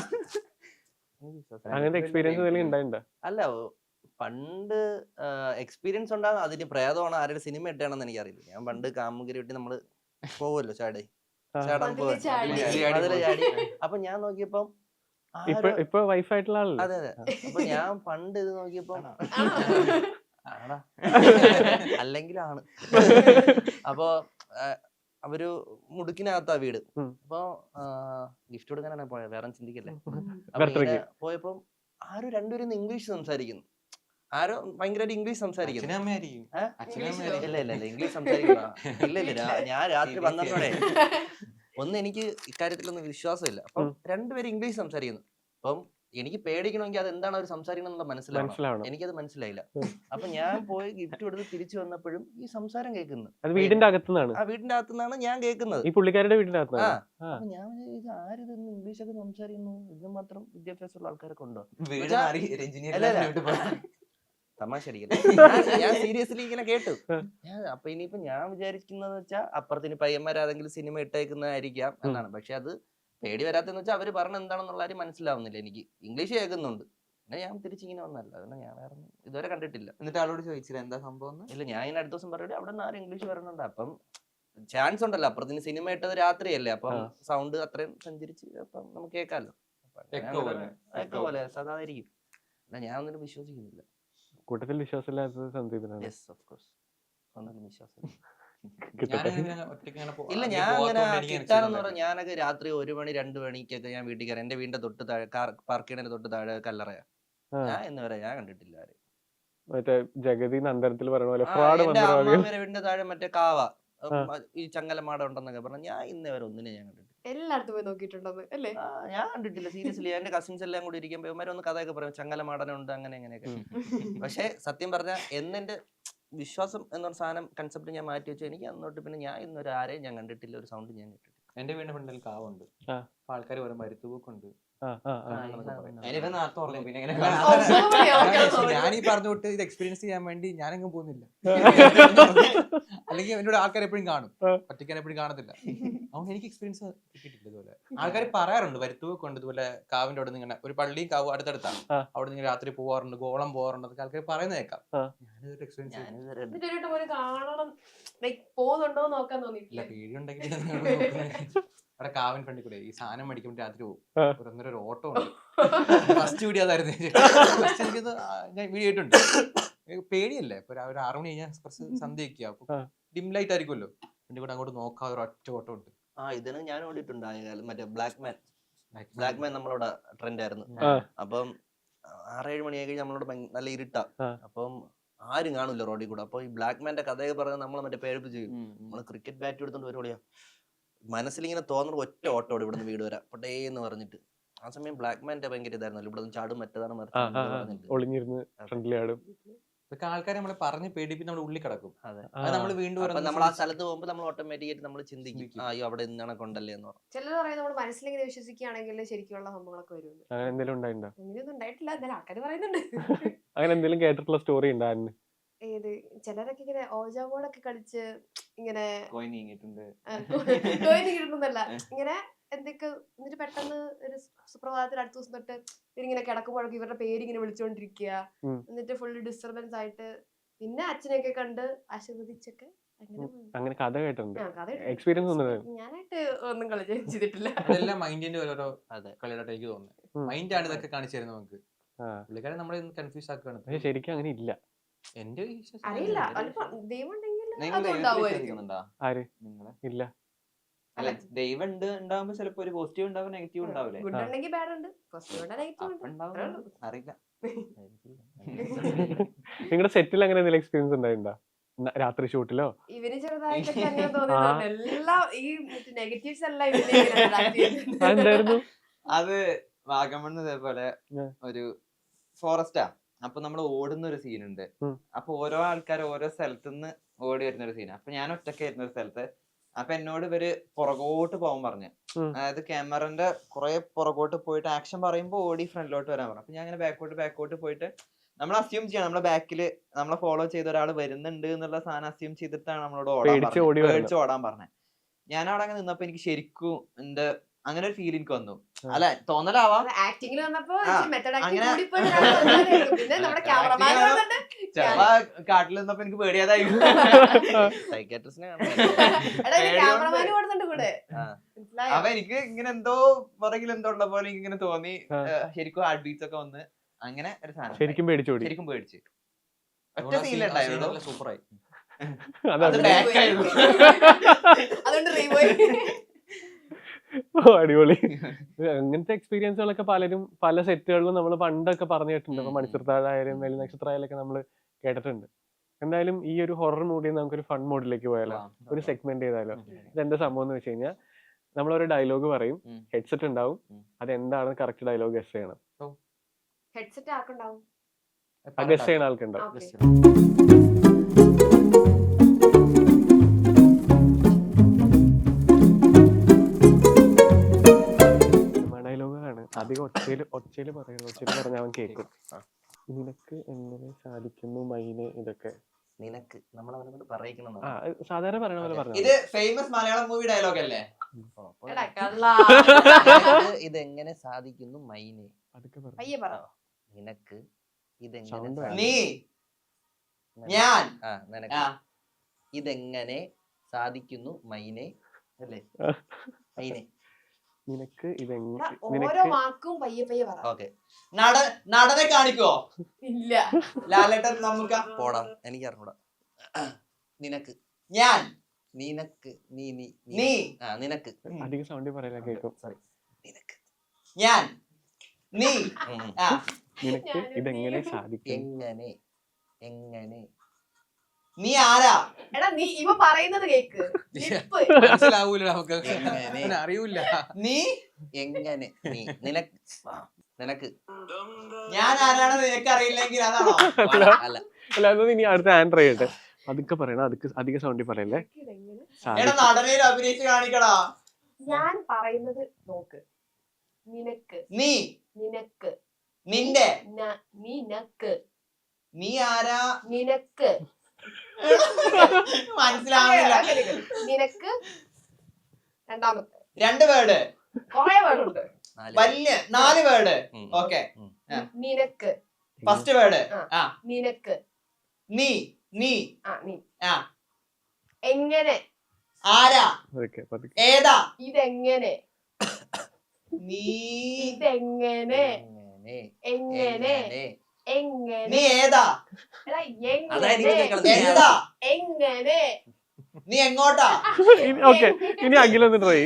അങ്ങനത്തെ എക്സ്പീരിയൻസ് എന്തെങ്കിലും ഉണ്ടായിട്ടുണ്ടോ? അല്ല, പണ്ട് എക്സ്പീരിയൻസ് ഉണ്ടാകും. അതിന് പ്രേതമാണ് ആരുടെ സിനിമ ഇട്ടാണെന്ന് എനിക്കറിയില്ല. ഞാൻ പണ്ട് കാമുകരി വിട്ട് നമ്മള് പോവുമല്ലോ ചാടാൻ മതില് ചാടി. ചാടി. അപ്പൊ ഞാൻ നോക്കിയപ്പം ഇപ്പൊ വൈഫായിട്ടുള്ള ആളല്ലേ? അതെ അതെ. അപ്പൊ ഞാൻ പണ്ട് ഇത് നോക്കിയപ്പം ആടാ അല്ലെങ്കിലാണ്. അപ്പൊ അവര് മുടുക്കിനകത്താ വീട്. ഉം. അപ്പൊ ഗിഫ്റ്റ് കൊടുക്കാനാണ് പോയത്, വേറെ ചിന്തിക്കല്ലേ. അപ്പൊ ബർത്ത്ഡേക്ക് ഇങ്ങനെ പോയപ്പോ ആരോ രണ്ടുപേരും ഇംഗ്ലീഷ് സംസാരിക്കുന്നു, ആരോ ഭയങ്കരമായിട്ട് ഇംഗ്ലീഷ് സംസാരിക്കുന്നു. അച്ഛനും അമ്മയായിരിക്കും. ഏ? അച്ഛനും ഇംഗ്ലീഷിലോ? അമ്മയായിരിക്കും. ഇല്ല ഇംഗ്ലീഷ് സംസാരിക്കുന്ന ഇല്ല ഞാൻ രാത്രി CBSE 12 ഒന്ന് എനിക്ക് ഇക്കാര്യത്തിലൊന്നും വിശ്വാസമില്ല. അപ്പം രണ്ടുപേരും ഇംഗ്ലീഷ് സംസാരിക്കുന്നു. അപ്പം എനിക്ക് പേടിക്കണമെങ്കിൽ അത് എന്താണ് അവർ സംസാരിക്കണം എന്നുള്ള മനസ്സിലാവണം. മനസ്സിലാവണം. എനിക്കത് മനസ്സിലായില്ല. അപ്പൊ ഞാൻ പോയി ഗിഫ്റ്റ് കൊടുത്ത് തിരിച്ചു വന്നപ്പോഴും ഈ സംസാരം കേൾക്കുന്നു. അത് വീടിന്റെ അകത്തുനിന്നാണ്, ആ വീടിന്റെ അകത്തുനിന്നാണ് ഞാൻ കേൾക്കുന്നത്. ഈ പുള്ളിക്കാരുടെ വീടിന്റെ അകത്തുനിന്നാണ്. അപ്പൊ ഞാൻ വിചാരിച്ചു, ആരിതൊന്നും ഇംഗ്ലീഷൊക്കെ സംസാരിക്കുന്നു, ഇതിന് മാത്രം വിദ്യാഭ്യാസമുള്ള ആൾക്കാരൊക്കെ ഉണ്ടോ? വീട് എന്നുവെച്ചാ- മാറി അല്ല, എഞ്ചിനീയർ തമാശ അടിക്കല്ലേ. ഞാൻ സീരിയസ്ലി ഇങ്ങനെ കേട്ടു. അപ്പൊ ഇനിയിപ്പോ ഞാൻ വിചാരിക്കുന്നത് വെച്ചാൽ അപ്പുറത്തിന് പയ്യന്മാരാതെങ്കിലും സിനിമ ഇട്ടേക്കുന്നതായിരിക്കാം എന്നാണ്. പക്ഷെ അത് പേടി വരാത്തെന്ന് വെച്ചാൽ അവര് പറഞ്ഞ എന്താണെന്നുള്ള കാര്യം മനസ്സിലാവുന്നില്ല. എനിക്ക് ഇംഗ്ലീഷ് കേൾക്കുന്നുണ്ട്. പിന്നെ ഞാൻ തിരിച്ചിങ്ങനെ വന്നല്ല, അതുകൊണ്ട് ഞാൻ വേറെ ഇതുവരെ കണ്ടിട്ടില്ല. എന്നിട്ട് ആളോട് ചോദിച്ചില്ല എന്താ സംഭവം. ഇല്ല, ഞാൻ ഇങ്ങനെ അടുത്ത ദിവസം പറയുന്നത് അവിടെ നിന്ന് ആരും ഇംഗ്ലീഷ് പറയുന്നുണ്ട്. അപ്പം ചാൻസ് ഉണ്ടല്ലോ, അപ്പുറത്തിന് സിനിമ ഇട്ടത് രാത്രിയല്ലേ, അപ്പം സൗണ്ട് അത്രയും സഞ്ചരിച്ച് അപ്പം നമുക്ക് കേൾക്കാമല്ലോ. എക്കോ പോലെ സാധാരണ ഞാൻ ഒന്നിനും വിശ്വസിക്കുന്നില്ല. കൂട്ടത്തിൽ വിശ്വാസമില്ലാത്തത് സന്ദീപിനാണ്. യെസ്, ഓഫ് കോഴ്സ്, ഒന്നിനും വിശ്വാസമില്ല. ഇല്ല, ഞാൻ അങ്ങനെ കിട്ടാനെന്ന് പറഞ്ഞാൽ ഞാനൊക്കെ രാത്രി 1 മണി 2 മണിക്കൊക്കെ ഞാൻ വീട്ടിൽ കയറി. എന്റെ വീടിന്റെ തൊട്ട് താഴെ പാർക്ക് ചെയ്യുന്നതിന് തൊട്ട് താഴെ കല്ലറയാ. ഞാൻ ഇന്ന് വരെ ഞാൻ കണ്ടിട്ടില്ല ആരും. മറ്റേ ജഗതി നന്ദനത്തിൽ പറയുന്ന പോലെ ആ, ഫ്രോഡ് എന്റെ മന്ത്രവാദികൾ. അമ്മാമ്മേടെ വീടിന്റെ താഴെ മറ്റേ കാവ, ഈ ചങ്ങലമാട ഉണ്ടെന്നൊക്കെ പറഞ്ഞു. ഞാൻ ഇന്ന് വരെ ഒന്നിനെ ഞാൻ കണ്ടിട്ടില്ല. എല്ലായിടത്തും പോയി നോക്കിയിട്ടുണ്ടെന്ന് അല്ലേ? ഞാൻ കണ്ടിട്ടില്ല സീരിയസ്ലി. എന്റെ കസിൻസ് എല്ലാം കൂടി ഇരിക്കുമ്പോൾ ഇവന്മാരൊന്ന് കഥയൊക്കെ പറയും, ചങ്ങലമാടനുണ്ട് അങ്ങനെ എങ്ങനെയൊക്കെ. പക്ഷെ സത്യം പറഞ്ഞാൽ എന്നെന്റെ വിശ്വാസം എന്ന ഒരു സാധനം കൺസെപ്റ്റ് ഞാൻ മാറ്റി വെച്ചു. എനിക്ക് അന്നോട്ട് പിന്നെ ഞാൻ ഇന്നൊരു ആരെയും ഞാൻ കണ്ടിട്ടില്ല, ഒരു സൗണ്ട് ഞാൻ കേട്ടിട്ടില്ല. എന്റെ വീടിന്റെ ഫ്രണ്ടിൽ കാവുണ്ട്. അപ്പൊ ആൾക്കാർ പറയും മരുത്തുപൂക്കുണ്ട്. അതിനിപ്പോ നേരത്തെ പറഞ്ഞു പിന്നെ എങ്ങനെ ഞാൻ ഈ പറഞ്ഞു വിട്ട് ഇത് എക്സ്പീരിയൻസ് ചെയ്യാൻ വേണ്ടി ഞാനെങ്ങും പോകുന്നില്ല. അല്ലെങ്കിൽ എന്നോട് ആൾക്കാർ എപ്പോഴും കാണും, ഒറ്റയ്ക്കാൻ എപ്പോഴും കാണത്തില്ല. അതുകൊണ്ട് എനിക്ക് എക്സ്പീരിയൻസ് കിട്ടിയിട്ടില്ല. ഇതുപോലെ ആൾക്കാർ പറയാറുണ്ട് മരുത്തുപൂക്കുണ്ട്, ഇതുപോലെ കാവിന്റെ അവിടെ നിന്ന് ഇങ്ങനെ ഒരു പള്ളിയും കാവും അടുത്തടുത്താണ്, അവിടെ നിന്ന് രാത്രി പോവാറുണ്ട്, ഗോളം പോവാറുണ്ട്, അതൊക്കെ ആൾക്കാർ പറയുന്നത് കേൾക്കാം. ഞാനിതൊരു എക്സ്പീരിയൻസ് എന്നിട്ട് പോയി കാണണം, ലൈക്ക് പോകുന്നുണ്ടോ നോക്കാൻ തോന്നിയിട്ടില്ല. ഇല്ല. പേടിയുണ്ടെങ്കിൽ അവിടെ കാവിൻ ഫ്രണ്ടിൽ കൂടെ ഈ സാധനം മേടിക്കുമ്പോൾ രാത്രി പോകും. ഒരു ഓട്ടോ ഉണ്ട്. ഫസ്റ്റ് വീഡിയോ അതായിരുന്നു. ഫസ്റ്റ് എനിക്കത് ഞാൻ വീഡിയോ ഇട്ടുണ്ട്. പേടിയല്ലേ, ഇപ്പൊ ഒരു 6 മണി കഴിഞ്ഞാൽ കുറച്ച് സന്ധ്യയൊക്കെ അപ്പൊ ഡിം ലൈറ്റ് ആയിരിക്കുമല്ലോ. എന്റെ കൂടെ അങ്ങോട്ട് നോക്കാതെ ഒരു ഒറ്റ ഓട്ടോ ഉണ്ട്. ഇതിന് ഞാൻ ഓടിയിട്ടുണ്ട് ആയ കാലം. മറ്റേ ബ്ലാക്ക് മാൻ നമ്മളോട് ട്രെൻഡ് ആയിരുന്നു. അപ്പം 6-7 മണിയായി കഴിഞ്ഞാൽ നമ്മളോട് നല്ല ഇരുട്ടാ. അപ്പം ആരും കാണൂല റോഡിൽ കൂടെ. അപ്പൊ ഈ ബ്ലാക്ക് മാന്റെ കഥയൊക്കെ പറഞ്ഞാൽ നമ്മളെ മറ്റേ പേടിപ്പിച്ച് ചെയ്യും. നമ്മള് ക്രിക്കറ്റ് ബാറ്റ് എടുത്തോണ്ട് പരിപാടിയാ. മനസ്സിലിങ്ങനെ തോന്നുന്നത് ഒറ്റ ഓട്ടോട് ഇവിടുന്ന് വീട് വരാം പൊട്ടേന്ന് പറഞ്ഞിട്ട്. ആ സമയം ബ്ലാക്ക് മാന്റെ ഭയങ്കര ഇതായിരുന്നല്ലോ, ഇവിടെ ചാടും മറ്റേതാണ് ഒളിഞ്ഞിരുന്ന് ഫ്രണ്ടിലാടും. ഇതൊക്കെ ആൾക്കാരെ നമ്മളെ പറഞ്ഞ് പേടിപ്പിച്ച് നമ്മുടെ ഉള്ളിൽ കിടക്കും. അതെ, അത് നമ്മൾ വീണ്ടും നമ്മൾ ആ സ്ഥലത്ത് പോകുമ്പോൾ നമ്മൾ ഓട്ടോമാറ്റിക്കായിട്ട് നമ്മൾ ചിന്തിക്കും, അയ്യോ അവിടെ ഇന്നാണ് കൊണ്ടല്ലേ എന്ന് പറഞ്ഞു. ചിലർ പറയും നമ്മൾ മനസ്സിലിങ്ങനെ വിശ്വസിക്കുകയാണെങ്കിൽ ശരിക്കുള്ള സംഭവങ്ങളൊക്കെ വരുമെന്ന്. അങ്ങനെ എന്തെങ്കിലും ഉണ്ടായിട്ടുണ്ടോ? അങ്ങനെയൊന്നും ഉണ്ടായിട്ടില്ല, എന്നാലും ആൾക്കാർ പറയുന്നുണ്ട്. അങ്ങനെ എന്തെങ്കിലും കേട്ടിട്ടുള്ള സ്റ്റോറി ഉണ്ടായിരുന്നു? ഏത് ചിലരൊക്കെ ഇങ്ങനെ ഓജാബോർഡൊക്കെ കളിച്ച് ഇങ്ങനെ കോയിൻ നീങ്ങിയിട്ടുണ്ട്. കിട്ടുന്നല്ല ഇങ്ങനെ എന്തൊക്കെ, എന്നിട്ട് പെട്ടെന്ന് ഒരു സുപ്രഭാതത്തിൽ അടുത്ത ദിവസം തൊട്ട് ഇവരിങ്ങനെ കിടക്കുമ്പോഴൊക്കെ ഇവരുടെ പേരിങ്ങനെ വിളിച്ചോണ്ടിരിക്കുക, എന്നിട്ട് ഫുള്ള് ഡിസ്റ്റർബൻസ് ആയിട്ട് പിന്നെ അച്ഛനെയൊക്കെ കണ്ട് ആശീർവദിച്ചൊക്കെ അങ്ങനെ കഥ കേട്ടിട്ടുണ്ട്. കഥ എക്സ്പീരിയൻസ് ഒന്നും ഞാനായിട്ട് ഒന്നും കളി ചെയ്തിട്ടില്ല. അതെല്ലാം മൈൻഡിന്റെ ഓരോ കളിയായിട്ട് എനിക്ക് തോന്നുന്നത്. മൈൻഡാണ് ഇതൊക്കെ കാണിച്ചു തരുന്നത് നമുക്ക്. പുള്ളിക്കാരെ നമ്മളെ കൺഫ്യൂസ് ആക്കുകയാണ്. പക്ഷെ ശരിക്കും അങ്ങനെ ഇല്ല. എന്റെ അറിയില്ല, ദൈവം ഉണ്ടെങ്കിൽ ആര് ഇല്ല. അല്ല, ദൈവം ഉണ്ടാവുമ്പോ ചിലപ്പോ ഒരു പോസിറ്റീവ് ഉണ്ടാവും, നെഗറ്റീവ് ഉണ്ടാവില്ലേ? ഗുഡ് ഉണ്ടെങ്കിൽ ബാഡ് ഉണ്ട്, പോസിറ്റീവ് ഉണ്ടെങ്കിൽ നെഗറ്റീവ് ഉണ്ട്. അറിയില്ല. നിങ്ങളുടെ സെറ്റിൽ അങ്ങനെ എന്തെങ്കിലും എക്സ്പീരിയൻസ് ഉണ്ടായിട്ടുണ്ടോ? രാത്രി ഷൂട്ടിലോ? ഇവന് ചെറുതായിട്ടൊക്കെ അങ്ങനെ തോന്നിയിട്ടുണ്ട്. എല്ലാം ഈ നെഗറ്റീവ്സ് എല്ലാം എന്തായിരുന്നു അത് വാഗമണ് ഇതേപോലെ ഒരു ഫോറസ്റ്റാ. അപ്പൊ നമ്മൾ ഓടുന്ന ഒരു സീനുണ്ട്. അപ്പൊ ഓരോ ആൾക്കാർ ഓരോ സ്ഥലത്തുനിന്ന് ഓടി വരുന്ന ഒരു സീൻ. അപ്പൊ ഞാൻ ഒറ്റയ്ക്കായിരുന്ന ഒരു സ്ഥലത്ത്. അപ്പൊ എന്നോട് ഇവര് പുറകോട്ട് പോകാൻ പറഞ്ഞു. അതായത് ക്യാമറന്റെ കുറെ പുറകോട്ട് പോയിട്ട് ആക്ഷൻ പറയുമ്പോ ഓടി ഫ്രണ്ടിലോട്ട് വരാൻ പറഞ്ഞു. അപ്പൊ ഞാൻ അങ്ങനെ ബാക്കോട്ട് പോയിട്ട് നമ്മൾ അസ്യൂം ചെയ്യണം നമ്മളെ ബാക്കിൽ നമ്മളെ ഫോളോ ചെയ്ത ഒരാൾ വരുന്നുണ്ട് എന്നുള്ള സാധനം അസ്യൂം ചെയ്തിട്ടാണ് നമ്മളോട് പേടിച്ച് ഓടാൻ പറഞ്ഞത്. ഞാൻ അവിടെ അങ്ങനെ നിന്നപ്പോ എനിക്ക് ശരിക്കും എന്റെ അങ്ങനെ ഒരു ഫീൽ എനിക്ക് വന്നു. അല്ല, തോന്നലാവാം. ആക്ടിങ്ങിൽ വന്നപ്പോ കാട്ടിൽ നിന്നപ്പോ എനിക്ക് പേടിയാതായി. അപ്പൊ എനിക്ക് ഇങ്ങനെ എന്തോ പുറകിൽ എന്തോ ഉള്ള പോലെ ഇങ്ങനെ തോന്നി. ശരിക്കും ഹാർട്ട് ബീറ്റ്സ് ഒക്കെ വന്ന് അങ്ങനെ ഒരു സാധനം ശരിക്കും പേടിച്ച് ഒറ്റ സീനിലുണ്ടായിരുന്നു. സൂപ്പറായി. അത് ബാക്ക് ആയിരുന്നു. അതുകൊണ്ട് റീപോയി. ഓ അടിപൊളി. അങ്ങനത്തെ എക്സ്പീരിയൻസുകളൊക്കെ പലരും പല സെറ്റുകളിലും നമ്മൾ പണ്ടൊക്കെ പറഞ്ഞു കേട്ടിട്ടുണ്ട്. ഇപ്പൊ മണിച്ചിത്രത്താഴായാലും വെള്ളി നക്ഷത്രമായാലൊക്കെ നമ്മൾ കേട്ടിട്ടുണ്ട്. എന്തായാലും ഈ ഒരു ഹൊറർ മൂഡിൽ നമുക്കൊരു ഫൺ മോഡിലേക്ക് പോയാലോ, ഒരു സെഗ്മെന്റ് ചെയ്താലോ. ഇതെന്താ സംഭവം എന്ന് വെച്ച് കഴിഞ്ഞാൽ നമ്മളൊരു ഡയലോഗ് പറയും, ഹെഡ്സെറ്റ് ഉണ്ടാവും, അതെന്താണ് കറക്റ്റ് ഡയലോഗ് ഗസ് ചെയ്യണം. ഹെഡ്സെറ്റ് ആർക്കുണ്ടാവും? ഗസ് ചെയ്യുന്ന ആൾക്കുണ്ടാവും. ഡയലോഗാണ്. അധികം ഒച്ചയില് പറയുന്നത്, ഒച്ചയില് പറഞ്ഞാൽ അവൻ കേൾക്കും. നിനക്ക് എങ്ങനെ സാധിക്കുന്നു മൈനെ, ഇതൊക്കെ നിനക്ക് നമ്മൾ അവനോട് പറയിക്കണം. സാധാരണ പറയണ പോലെ പറഞ്ഞു. ഇത് ഫേമസ് മലയാളം മൂവി ഡയലോഗ് അല്ലേ? ഇതെങ്ങനെ സാധിക്കുന്നു മൈനെ, നിനക്ക് ഇതെങ്ങനെ നീ ഞാൻ നിനക്ക് ഇതെങ്ങനെ സാധിക്കുന്നു മൈനെ അല്ലേ? മൈനെ നിനക്ക് ഓരോ വാക്കും പയ്യെ പയ്യെ പറ. ഓക്കെ. നടനെ കാണിക്കോ? ഇല്ല. ലാലേട്ടൻ നമുക്ക് പോടാ, എനിക്ക് അറിഞ്ഞൂടാ. നിനക്ക് ഞാൻ, നിനക്ക് നീ നീ നീ നിനക്ക് അധികം സൗണ്ടിൽ പറയില്ല, കേൾക്കും. സോറി. നിനക്ക് ഞാൻ നീ നിനക്ക് ഇതെങ്ങനെ സാധിക്കും? എങ്ങനെ എങ്ങനെ നീ ആരാ? എടാ നീ ഇവ പറയുന്നത് കേക്ക്. മനസ്സിലാവൂല നമുക്ക്, എങ്ങനെ അറിയൂല. നീ എങ്ങനെ നീ നിനക്ക് നിനക്ക് ഞാൻ ആരാണെന്ന് നിനക്ക് അറിയില്ലെങ്കിൽ അതാണോ? അല്ല അല്ല, അതൊന്നും ഇനി അടുത്ത ആൻസർ ചെയ്യട്ടെ. അതൊക്കെ പറയണം, അധിക സൗണ്ടിൽ പറയല്ലേ. എടാ നടനയിൽ അഭിനയിച്ച് കാണിക്കടാ. ഞാൻ പറയുന്നത് നോക്ക്. നിനക്ക് നീ നിനക്ക് നിന്റെ നിനക്ക് നീ ആരാ? നിനക്ക് മനസ്സിലാവുന്നില്ല. നിനക്ക് രണ്ടാമത്തെ 2 വേർഡ്, കൊറേ വേർഡുണ്ട്. വലിയ 4 വേർഡ്. ഓക്കെ. നിനക്ക് ഫസ്റ്റ് വേർഡ് നിനക്ക് നീ നീ നീ എങ്ങനെ ആരാ ഏതാ ഇതെങ്ങനെ നീ ഇതെങ്ങനെ എങ്ങനെ എങ്ങനെ നീ ഏതാ എന്താ എങ്ങനെ നീ എങ്ങോട്ടാ? ഓക്കെ, ഇനി അഖിലൊന്ന് ട്രൈ.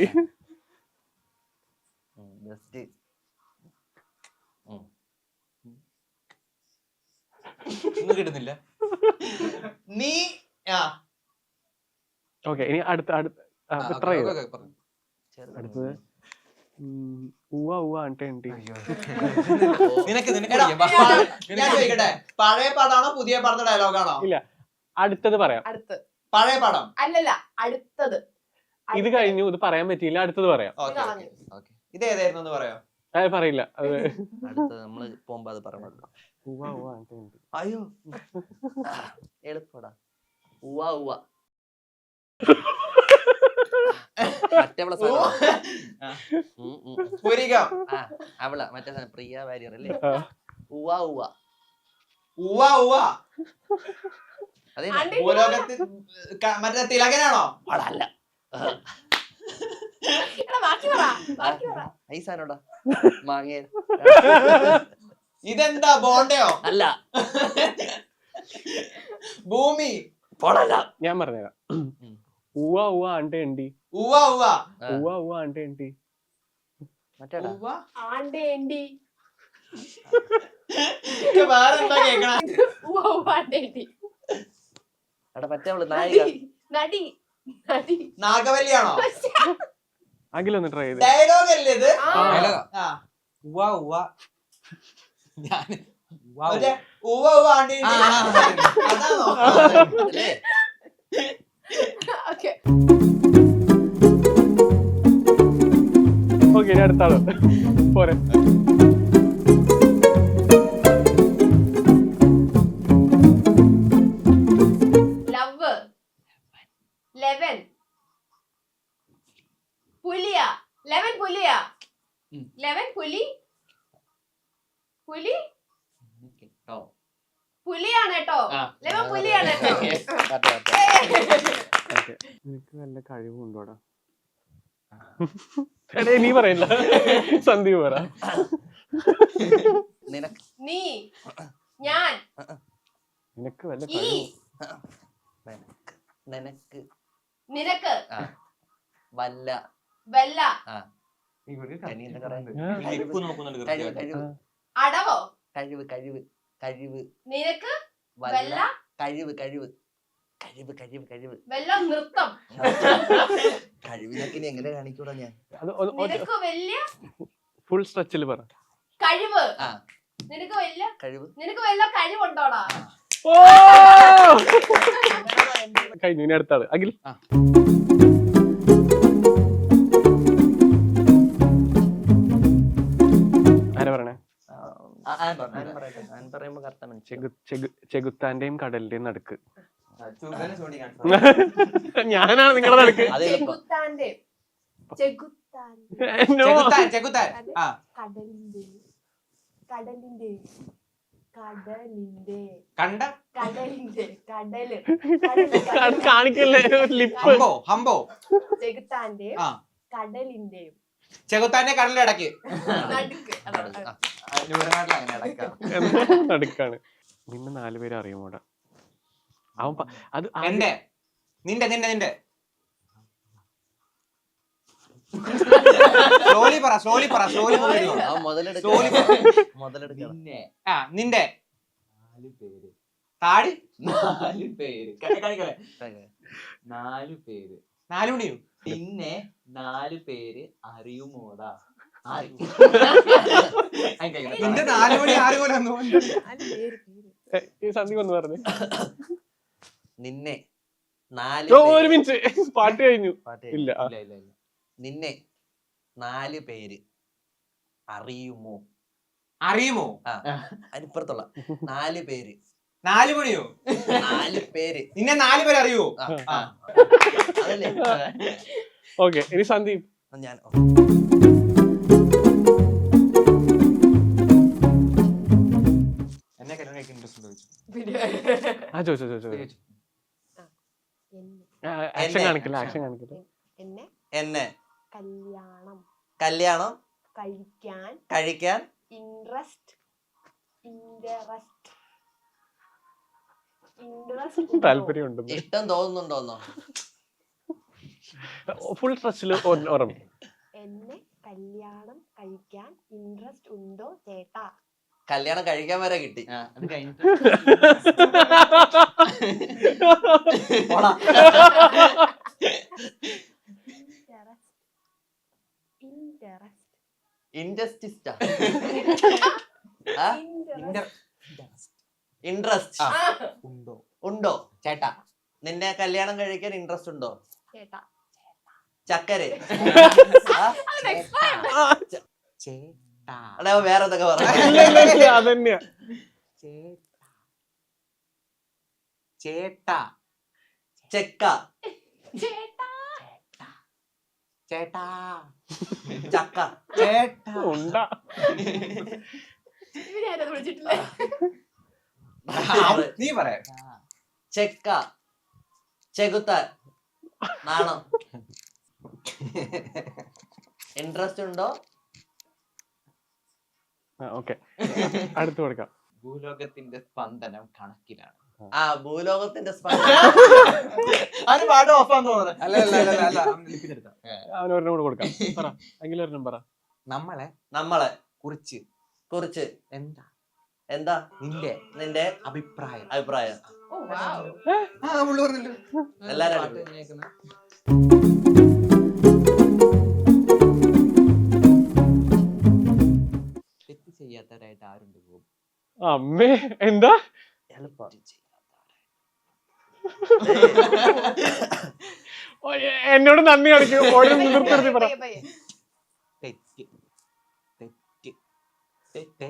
കിട്ടുന്നില്ല. നീ ഓക്കെ, ഇനി അടുത്ത ട്രൈ അടുത്തത്. ഉവ്വ ഉവ്വ ആണ്ടെ ആന്റി. നിനക്ക് ഞാൻ ചോദിക്കട്ടെ, പഴയ പടാണോ പുതിയ പടത്തെ ഡയലോഗാണോ? ഇല്ല, അടുത്തത് പറയാം. അടുത്ത് പഴയ പടം അല്ലല്ല, അടുത്തത്. ഇത് കഴിഞ്ഞു, ഇത് പറയാൻ പറ്റിയില്ല, അടുത്തത് പറയാം. ഇത് ഏതായിരുന്നു പറയാം? അത് പറയില്ല. അത് അടുത്തത് നമ്മള് പോകുമ്പോ അത് പറയണല്ലോ. ഉവ്വ ഉവ്വ ആണ്ടെ ആന്റി. അയ്യോ എളുപ്പടാ. ഉവ്വ ഉവ്വ മറ്റവളെ അവള മറ്റേ പ്രിയ വാര്യർ അല്ലേ? ഉവ്വ ഉവ്വ ഉവ്വ ഉവ്വ അതെ. ഭൂലോകത്തിൽ മറ്റേ തിലകനാണോ? അല്ല ഐസാനോടാ മാങ്ങ. ഇതെന്താ ബോണ്ടയോ? അല്ല ഭൂമി. ഞാൻ പറഞ്ഞുതരാം. ഉവ്വ ഉവ്വ ആണ്ടെ ആന്റി. ഉവ്വ ഉവ്വ ഉവ്വ ഉവ്വ ആണ്ടെ ആന്റി. മറ്റേടാ ആണ്ടെ ആന്റി. വേറെന്താ കേക്കണ? ഉവ്വ ഉവ്വ ആണ്ടെ ആന്റി. എടാ മറ്റേവള് നായിക. നടി നടി നാഗവല്ലിയാണോ? അഖിലൊന്ന് ട്രൈ ചെയ്ത്. ഡയലോഗ് അല്ലേ ഇത്? ഉവ്വ ഉവ്വ ഞാൻ ഉവ്വ ഉവ്വ ആണ്ടി അതാണോ? അല്ലേ? ഓക്കെ ഓക്കെ, ഇനി അടുത്ത ആള് പോരെ. ലവ് 11 പുലിയാ 11 പുലിയാ 11 പുലി പുലി പുലിയാണ് കേട്ടോ. 11 പുലിയാണ് കേട്ടോ. നിനക്ക് നല്ല കഴിവുണ്ടോടാ? നീ പറയില്ല, സന്ദീപ് പറ. നീ ഞാൻ നിനക്ക് വല്ല ഈ നിനക്ക് നിനക്ക് വല്ല വെല്ല, കനി എന്നൊക്കെ പറയാൻ ലിപ്പ് നോക്കുന്നുണ്ട് കഴിവ് കൃത്യമായിട്ട്. കഴിവ് അടവോ, കഴിവ് കഴിവ് കഴിവ് നിനക്ക് വല്ല വെല്ല, കഴിവ് കഴിവ് കഴിവ് കഴിവ് കഴിവ് വെല്ല നൃത്തം, കഴിവിനൊക്കെ ഇനി എങ്ങനെ കാണിക്കൂടാ ഞാൻ. അത് നിനക്ക് വലിയ ഫുൾ സ്ട്രെച്ചിൽ പറ. കഴിവ്, ആ നിനക്ക് വലിയ കഴിവ് വല്ല കഴിവുണ്ടോടാ? ഓ കഴിഞ്ഞു. ഇനി അടുത്ത ആള് അഖിൽ. ആരാ പറയണേ? ഞാൻ പറയുമ്പോ കറക്റ്റ് ചെകുത്താന്റെയും കടലിന്റെയും നടുക്ക്. ചുവന്ന ചൂണ്ടി കാണിച്ചു. ഞാനാണ് നിങ്ങളുടെ നടുക്ക്. അത് എളുപ്പം. ചെകുത്താന്റെ, ചെകുത്താന്റെ, No. ചെകുത്താൻ ആ കടലിന്റെ, കടലിന്റെ, കടലിന്റെ, കണ്ട കടലിന്റെ, കടല്, കാണിക്കല്ലേ ലിപ്പ്. ഹംബോ ചെകുത്താന്റെ ആ കടലിന്റെയും ചെകുത്താന്റെ കടലിന്റെ ഇടയ്ക്ക് നടുക്ക്. ന്യൂനനാട്ടിൽ അങ്ങനെ അടക്കാം. നടുക്കാണ്. നിന്നെ 4 പേര് അറിയുമോടാ? അവൻ അത് എന്റെ നിന്റെ നിന്റെ നിന്റെ സ്ലോലി പറ സ്ലോലി പറ സ്ലോലി ആ മുതലെടുക്ക സോറി. മുതലെടുക്കണം. പിന്നെ ആ നിന്റെ 4 പേര്, താടി 4 പേര് കാണിക്കണേ, 4 പേര്. 4 മണിയോ പിന്നെ 4 പേര് അറിയുമോടാ? നിന്റെ 4 മണി 6 പോലെ വന്നു. ഈ സന്ധി ഒന്ന് പറഞ്ഞു. നിന്നെ 4 ഒരു മിനിറ്റ്, പാട്ട് കഴിഞ്ഞു. പാട്ട് ഇല്ല ആ. ഇല്ല ഇല്ല ഇല്ല നിന്നെ 4 പേര് അറിയുമോ? അറിയുമോ? അതിനിപ്പുറത്തുള്ള 4 പേര് 4 മണിയോ 4 പേര് നിന്നെ 4 പേര് അറിയുമോ? ആ, ആ. അതല്ലേ ഓക്കെ, ഇനി സന്ദീപ്. ഞാൻ എന്നെ കല്യാണം കഴിക്കാൻ ഇൻട്രസ്റ്റ് ഉണ്ടോ ചോദിച്ചു. ആ ചോദിച്ചോ. ആക്ഷൻ കാണിക്കില്ല, ആക്ഷൻ കാണിക്കില്ല. എന്നെ എന്നെ കല്യാണം കല്യാണം കഴിക്കാൻ കഴിക്കാൻ ഇൻട്രസ്റ്റ് താല്പര്യമുണ്ട്. ഇഷ്ടം തോന്നുന്നുണ്ടോന്നോ? ഫുൾ സ്ട്രെച്ചിൽ ഓർമ്മ. എന്നെ കല്യാണം കഴിക്കാൻ ഇൻട്രസ്റ്റ് ഉണ്ടോ ചേട്ടാ? കല്യാണം കഴിക്കാൻ വരെ കിട്ടി. അത് കഴിഞ്ഞിട്ട് പോടാ. ഇൻഡസ്റ്റിസ്റ്റാ ഇൻട്രസ്റ്റ് ഉണ്ടോ ഉണ്ടോ? ചേട്ടാ നിന്നെ കല്യാണം കഴിക്കാൻ ഇൻട്രസ്റ്റ് ഉണ്ടോ? ചേട്ടാ ചക്കരെ ചേട്ടാ അതെ വേറെ എന്തൊക്കെ പറഞ്ഞു. അതന്നെയാ. ചേട്ടാ ചെക്ക ചേട്ടാ ചേട്ടാ ചക്ക ചേട്ടാ ഉണ്ടാ. ഇവരെ ആരും വിളിച്ചിട്ടില്ലേ? നീ പറയാ ചെക്ക ചെകുത്താൻ നാണം ഇൻട്രസ്റ്റ് ഉണ്ടോ? ഓക്കെ, അടുത്ത് കൊടുക്കാം. ഭൂലോകത്തിന്റെ സ്പന്ദനം കണക്കിലാണ്. ആ ഭൂലോകത്തിന്റെ അത് പാട്ട് ഓഫാന്ന് തോന്നുന്നത്. അല്ല അല്ല അല്ല അല്ല ലിപ്പിച്ചെടുത്ത അവനൊരെണ്ണം കൂടെ കൊടുക്കാം. പറ എങ്കിലും ഒരെണ്ണം പറ. നമ്മളെ നമ്മളെ കുറിച്ച് കുറിച്ച് എന്താ എന്താ നിന്റെ നിന്റെ അഭിപ്രായം? അഭിപ്രായം? ഓ വാവ്. ആ പുള്ളി പറഞ്ഞല്ലോ. എല്ലാരും പാട്ട് അടിപൊളി. തന്നെയാക്കുന്ന. തെറ്റ് ചെയ്യാത്തവരായിട്ട് ആരുണ്ട് പോകും? അമ്മേ എന്താ? എളുപ്പം. ഓ, എന്നോട് നന്ദി കാണിക്കും. ഓടി നിർത്തി പറ. പയ്യെ, പയ്യെ. തെറ്റ് തെറ്റ് തെറ്റ്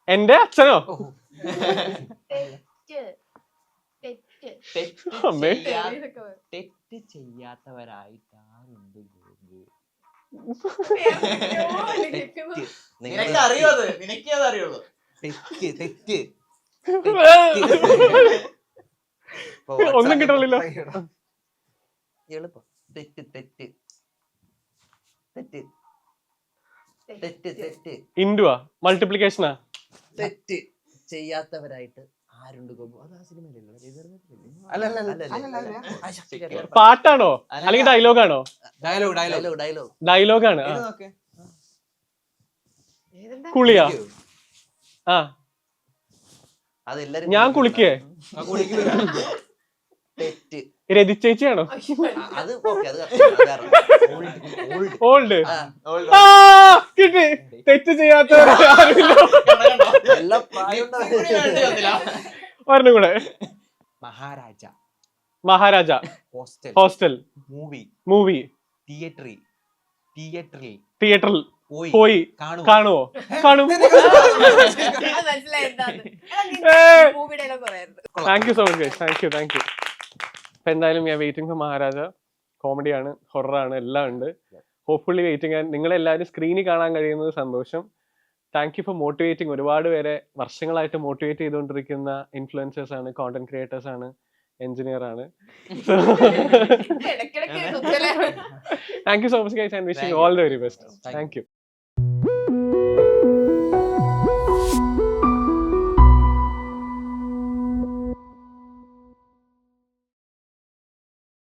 എന്റെ അച്ഛനോ? തെറ്റ് തെറ്റ് തെറ്റ് അമ്മേ. ചെയ്യാ- ഇതൊക്കെ വരും. തെറ്റ് ചെയ്യാത്തവരായിട്ട് ആരുണ്ട് ഗോപു? നിങ്ങൾ അറിയോ അത്? നിനക്കേ അത് അറിയുള്ളൂ. തെറ്റ് തെറ്റ് ഒന്നും കിട്ടണില്ല. എളുപ്പം. തെറ്റ് തെറ്റ് തെറ്റ് തെറ്റ് തെറ്റ് ഇൻഡുവാ മൾട്ടിപ്ലിക്കേഷനാ? തെറ്റ് ചെയ്യാത്തവരായിട്ട് ആരുണ്ട് ഗോപു അത് ആ സിനിമയിലല്ലോ പാട്ടാണോ അല്ലെങ്കിൽ ഡയലോഗാണോ? ഡയലോഗാണ്. ഇത് നോക്ക്. ഏതെന്താ കുളിയാ? ആ അതെല്ലാരും ഞാൻ കുളിക്കേ? തെറ്റ്. രതി ചേച്ചിയാണോ? അത് ഓക്കെ അത് ഓൾഡ് Old ആ കിട്ടി. തെറ്റ് ചെയ്യാത്ത എല്ലാ പ്രായം ഒരെണ്ണം കൂടെ. Maharaja, Maharaja, hostel, hostel, movie, movie, തിയേറ്ററിൽ തിയേറ്ററിൽ പോയി പോയി കാണുവോ? കാണും. മനസ്സിലായി എന്താന്ന്. മൂവി ഡയലോഗ് പറയായിരുന്നു. Thank you so much guys. Thank you. അപ്പൊ എന്തായാലും ഞാൻ വെയിറ്റിംഗ് ഫോർ മഹാരാജ. കോമഡിയാണ്, ഹൊററാണ്, എല്ലാം ഉണ്ട്. Hopefully waiting. ആൻഡ് നിങ്ങളെല്ലാവരും സ്ക്രീനിൽ കാണാൻ കഴിയുന്നത് സന്തോഷം. Thank you for motivating. ഒരുപാട് പേരെ വർഷങ്ങളായിട്ട് മോട്ടിവേറ്റ് ചെയ്തുകൊണ്ടിരിക്കുന്ന ഇൻഫ്ലുവൻസേഴ്സ് ആണ്, കോണ്ടന്റ് ക്രിയേറ്റേഴ്സ് ആണ്, എഞ്ചിനീയർ ആണ്. ഇടയ്ക്കിടയ്ക്ക് കുത്തലേ. Thank you so much guys and wishing all the very best. Thank U.